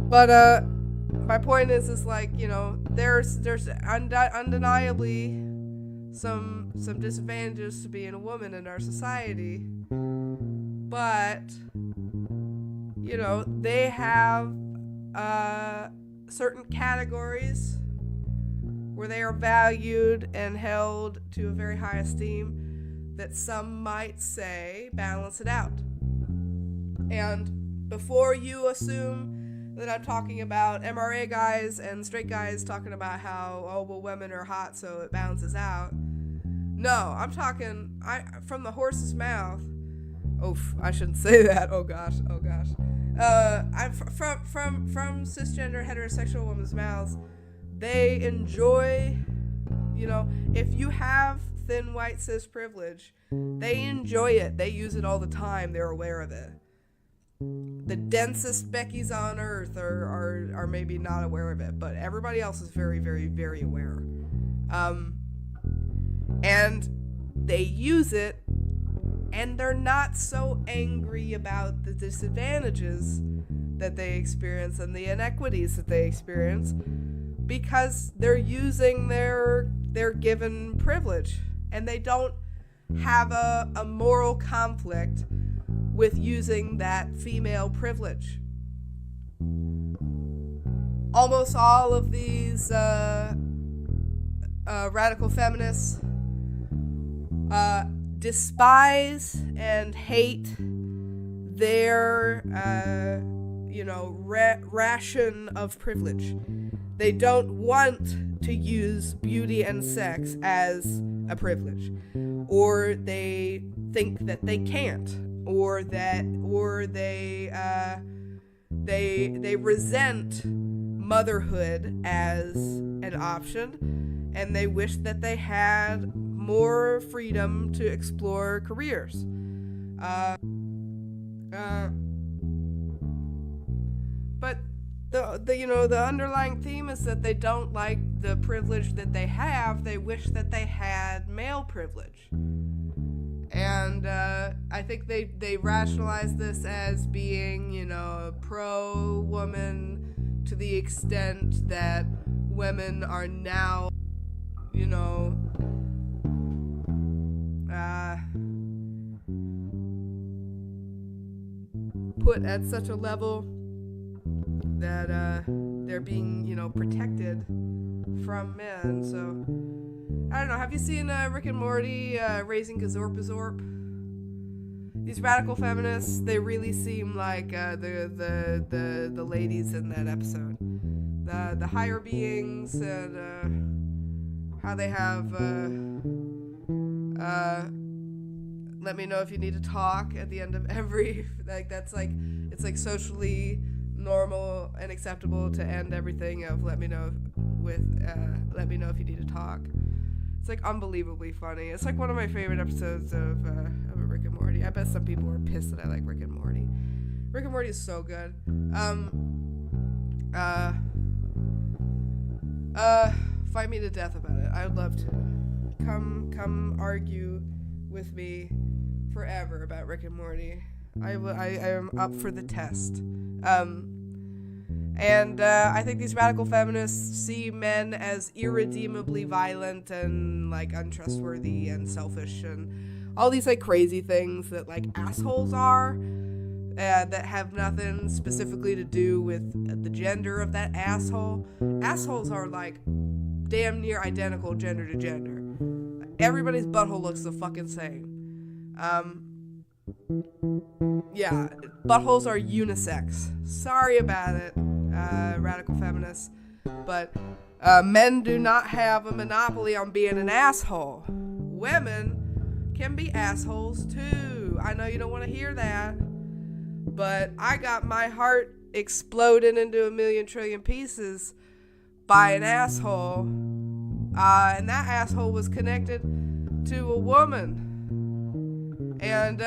But my point is like, there's undeniably some disadvantages to being a woman in our society, but they have certain categories where they are valued and held to a very high esteem that some might say balance it out. And before you assume that I'm talking about MRA guys and straight guys talking about how, women are hot so it balances out. No, I'm talking from the horse's mouth. Oof, I shouldn't say that. Oh gosh. I'm from cisgender heterosexual women's mouths. They enjoy, if you have thin white cis privilege, they enjoy it. They use it all the time. They're aware of it. The densest Beckys on earth are maybe not aware of it, but everybody else is very, very, very aware. And they use it, and they're not so angry about the disadvantages that they experience and the inequities that they experience, because they're using their given privilege, and they don't have a moral conflict with using that female privilege. Almost all of these radical feminists despise and hate their ration of privilege. They don't want to use beauty and sex as a privilege, or they think that they can't, or they resent motherhood as an option, and they wish that they had more freedom to explore careers. But the underlying theme is that they don't like the privilege that they have. They wish that they had male privilege. And I think they rationalize this as being, pro-woman to the extent that women are now, put at such a level that they're being, protected from men. So I don't know. Have you seen Rick and Morty Raising Gazorp? These radical feminists, they really seem like the ladies in that episode. The higher beings, and how they have let me know if you need to talk at the end of every, it's like socially normal and acceptable to end everything of let me know if you need to talk. It's like unbelievably funny. It's like one of my favorite episodes of Rick and Morty. I bet some people were pissed that I like Rick and Morty. Rick and Morty is so good. Fight me to death about it. I would love to. Come argue with me forever about Rick and Morty. I am up for the test. And I think these radical feminists see men as irredeemably violent and like untrustworthy and selfish and all these like crazy things that like assholes are, that have nothing specifically to do with the gender of that asshole. Assholes are like damn near identical gender to gender. Everybody's butthole looks the fucking same. Yeah, buttholes are unisex. Sorry about it, radical feminists, but men do not have a monopoly on being an asshole. Women can be assholes too. I know you don't want to hear that, but I got my heart exploded into a million trillion pieces by an asshole, and that asshole was connected to a woman. And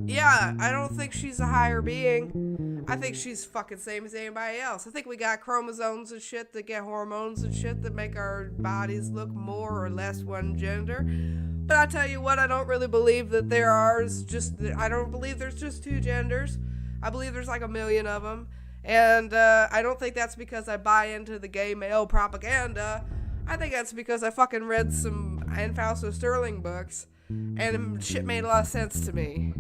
yeah, I don't think she's a higher being. I think she's fucking same as anybody else. I think we got chromosomes and shit that get hormones and shit that make our bodies look more or less one gender. But I tell you what, I don't really believe that I don't believe there's just two genders. I believe there's like a million of them. And I don't think that's because I buy into the gay male propaganda. I think that's because I fucking read some Anne Fausto Sterling books, and shit made a lot of sense to me.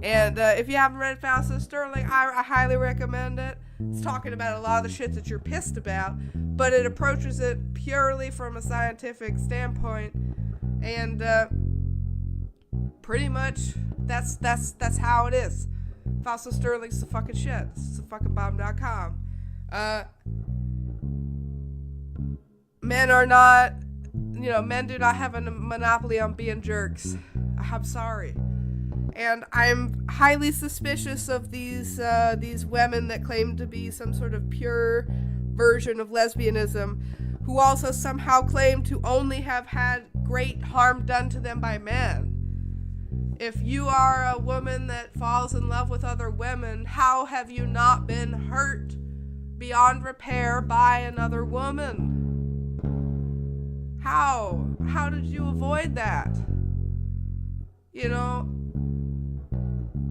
And if you haven't read Fausto Sterling, I highly recommend it. It's talking about a lot of the shit that you're pissed about, but it approaches it purely from a scientific standpoint. And pretty much that's how it is. Fausto Sterling's the fucking shit. It's the fucking bomb.com. Men do not have a monopoly on being jerks. I'm sorry. And I'm highly suspicious of these women that claim to be some sort of pure version of lesbianism, who also somehow claim to only have had great harm done to them by men. If you are a woman that falls in love with other women, how have you not been hurt beyond repair by another woman? How? How did you avoid that?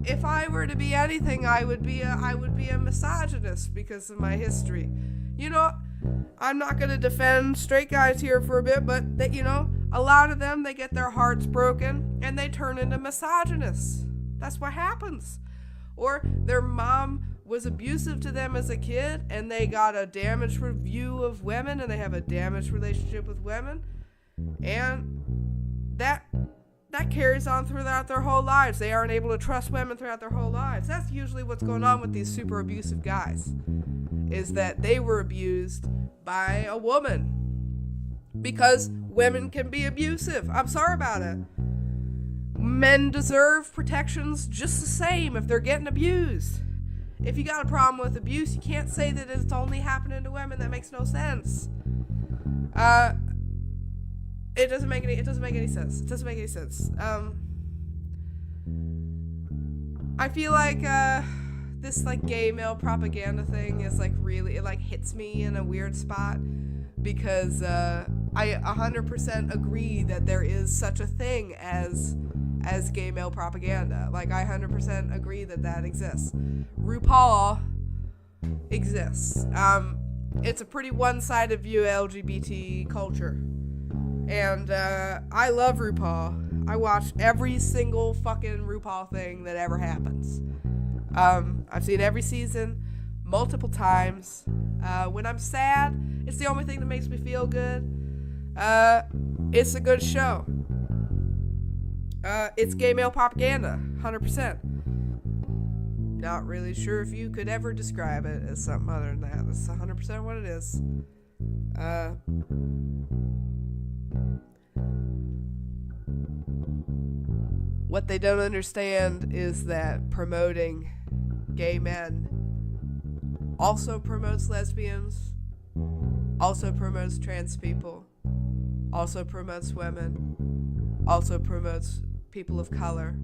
If I were to be anything, I would be a misogynist because of my history. I'm not going to defend straight guys here for a bit, but that, a lot of them, they get their hearts broken and they turn into misogynists. That's what happens. Or their mom was abusive to them as a kid and they got a damaged view of women and they have a damaged relationship with women. And that carries on throughout their whole lives. They aren't able to trust women throughout their whole lives. That's usually what's going on with these super abusive guys, is that they were abused by a woman. Because women can be abusive. I'm sorry about it. Men deserve protections just the same if they're getting abused. If you got a problem with abuse, you can't say that it's only happening to women. That makes no sense. It doesn't make any sense. It doesn't make any sense. I feel like this like gay male propaganda thing is like really, it like hits me in a weird spot, because I 100% agree that there is such a thing as gay male propaganda. Like, I 100% agree that exists. RuPaul exists. It's a pretty one-sided view of LGBT culture. And I love RuPaul. I watch every single fucking RuPaul thing that ever happens. I've seen every season multiple times. When I'm sad, it's the only thing that makes me feel good. It's a good show. It's gay male propaganda, 100%. Not really sure if you could ever describe it as something other than that. That's 100% what it is. What they don't understand is that promoting gay men also promotes lesbians, also promotes trans people, also promotes women, also promotes people of color,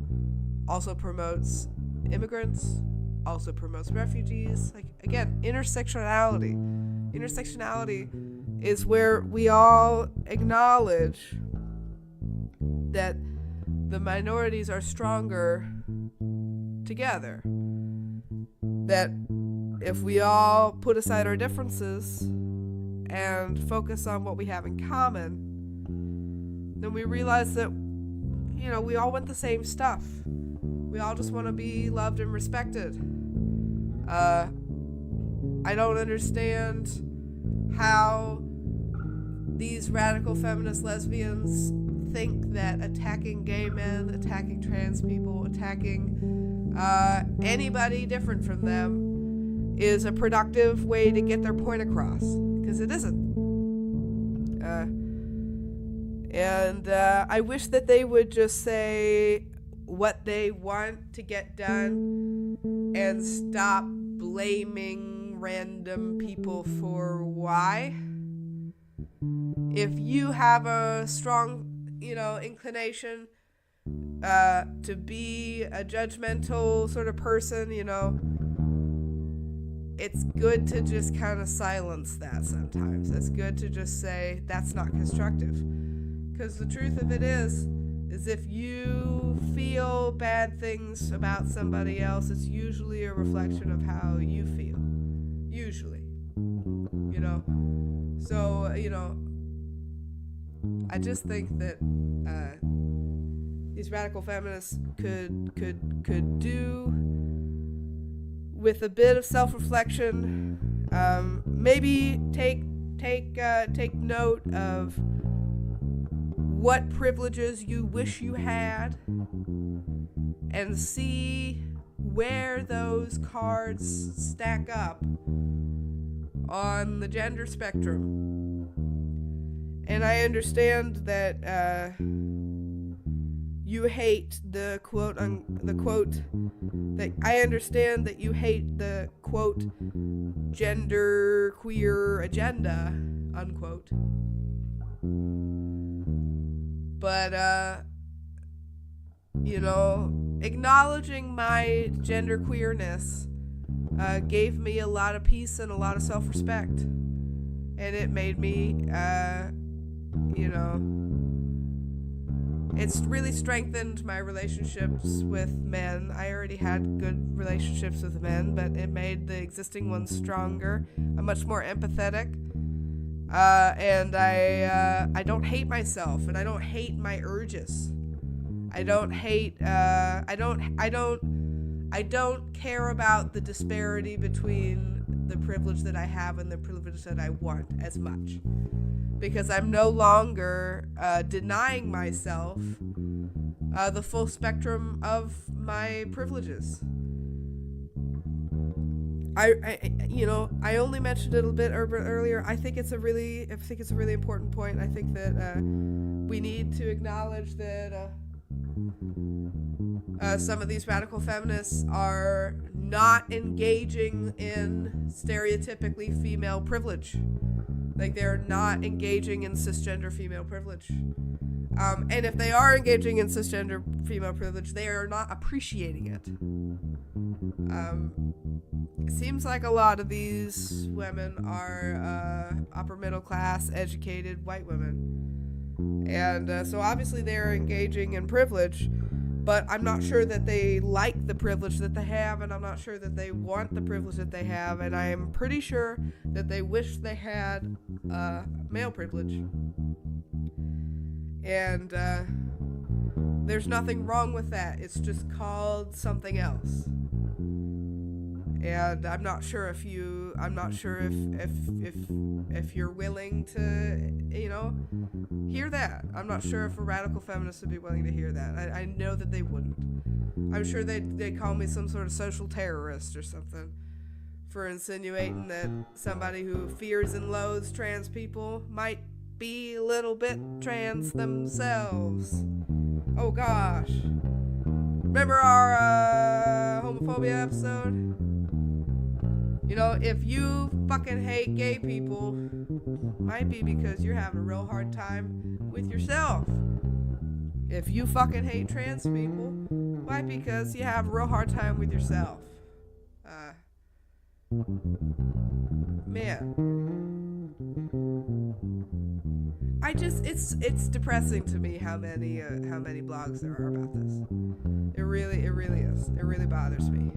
also promotes immigrants, also promotes refugees. Like, again, intersectionality. Intersectionality is where we all acknowledge that the minorities are stronger together. That if we all put aside our differences and focus on what we have in common, then we realize that, you know, we all want the same stuff. We all just want to be loved and respected. I don't understand how these radical feminist lesbians think that attacking gay men, attacking trans people, attacking anybody different from them is a productive way to get their point across, because it isn't. And I wish that they would just say what they want to get done and stop blaming random people for why. If you have a strong, inclination to be a judgmental sort of person, it's good to just kind of silence that sometimes. It's good to just say that's not constructive. Because the truth of it is if you feel bad things about somebody else, it's usually a reflection of how you feel. Usually. So, I just think that these radical feminists could do with a bit of self-reflection. Maybe take note of what privileges you wish you had, and see where those cards stack up on the gender spectrum. And I understand that you hate the quote that I understand that you hate the quote gender queer agenda unquote. But acknowledging my gender queerness gave me a lot of peace and a lot of self-respect, and it made me it's really strengthened my relationships with men. I already had good relationships with men, but it made the existing ones stronger. I'm much more empathetic, and I don't hate myself, and I don't hate my urges. I don't care about the disparity between the privilege that I have and the privilege that I want as much, because I'm no longer denying myself the full spectrum of my privileges. I only mentioned it a little bit earlier. I think it's a really important point. I think that we need to acknowledge that Some of these radical feminists are not engaging in stereotypically female privilege. Like, they're not engaging in cisgender female privilege. And if they are engaging in cisgender female privilege, they are not appreciating it. It seems like a lot of these women are upper middle class, educated white women. And so obviously they're engaging in privilege, but I'm not sure that they like the privilege that they have, and I'm not sure that they want the privilege that they have, and I am pretty sure that they wish they had male privilege. And there's nothing wrong with that. It's just called something else. And I'm not sure if you're willing to, hear that. I'm not sure if a radical feminist would be willing to hear that. I know that they wouldn't. I'm sure they'd call me some sort of social terrorist or something for insinuating that somebody who fears and loathes trans people might be a little bit trans themselves. Oh gosh. Remember our homophobia episode? If you fucking hate gay people, might be because you're having a real hard time with yourself. If you fucking hate trans people, might be because you have a real hard time with yourself. Man. It's depressing to me how many blogs there are about this. It really is. It really bothers me.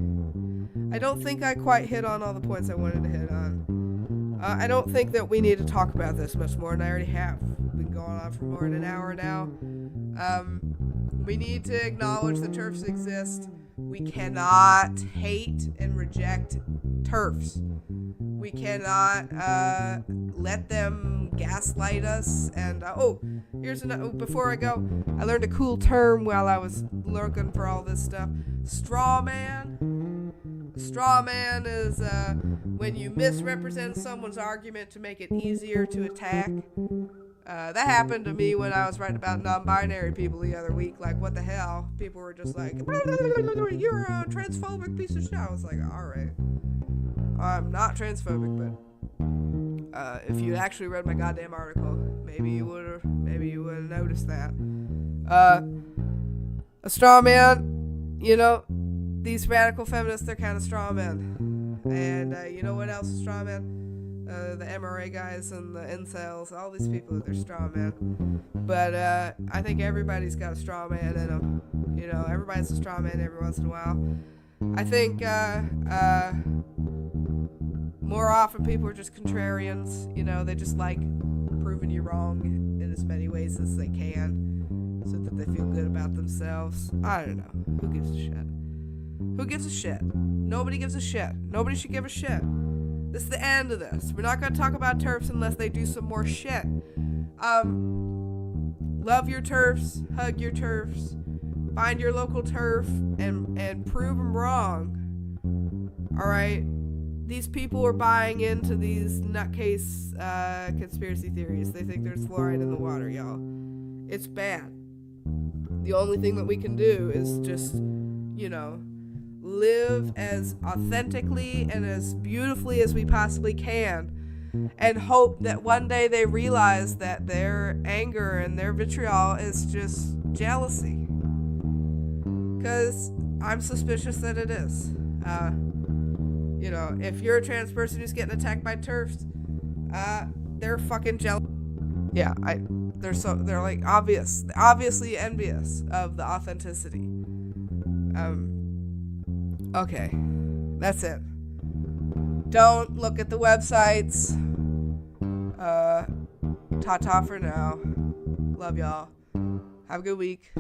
I don't think I quite hit on all the points I wanted to hit on. I don't think that we need to talk about this much more, and I already have. We've been going on for more than an hour now. We need to acknowledge that TERFs exist. We cannot hate and reject TERFs. We cannot let them gaslight us. And here's another. Before I go, I learned a cool term while I was looking for all this stuff. Straw man. Straw man is when you misrepresent someone's argument to make it easier to attack. That happened to me when I was writing about non-binary people the other week. Like, what the hell? People were just like, you're a transphobic piece of shit. I was like, alright. I'm not transphobic, but if you actually read my goddamn article, maybe you would have noticed that. A straw man, these radical feminists, they're kind of straw men. And you know what else is straw men? The MRA guys and the incels, all these people, they're straw men. But I think everybody's got a straw man in them. Everybody's a straw man every once in a while. I think more often people are just contrarians. They just like proving you wrong in as many ways as they can so that they feel good about themselves. I don't know. Who gives a shit? Who gives a shit? Nobody gives a shit. Nobody should give a shit. This is the end of this. We're not going to talk about TERFs unless they do some more shit. Love your TERFs. Hug your TERFs. Find your local TERF and prove them wrong. Alright? These people are buying into these nutcase conspiracy theories. They think there's fluoride in the water, y'all. It's bad. The only thing that we can do is just, live as authentically and as beautifully as we possibly can, and hope that one day they realize that their anger and their vitriol is just jealousy. Because I'm suspicious that it is. If you're a trans person who's getting attacked by TERFs, they're fucking jealous. Yeah, they're like obviously envious of the authenticity. Okay, that's it. Don't look at the websites. Ta-ta for now. Love y'all. Have a good week.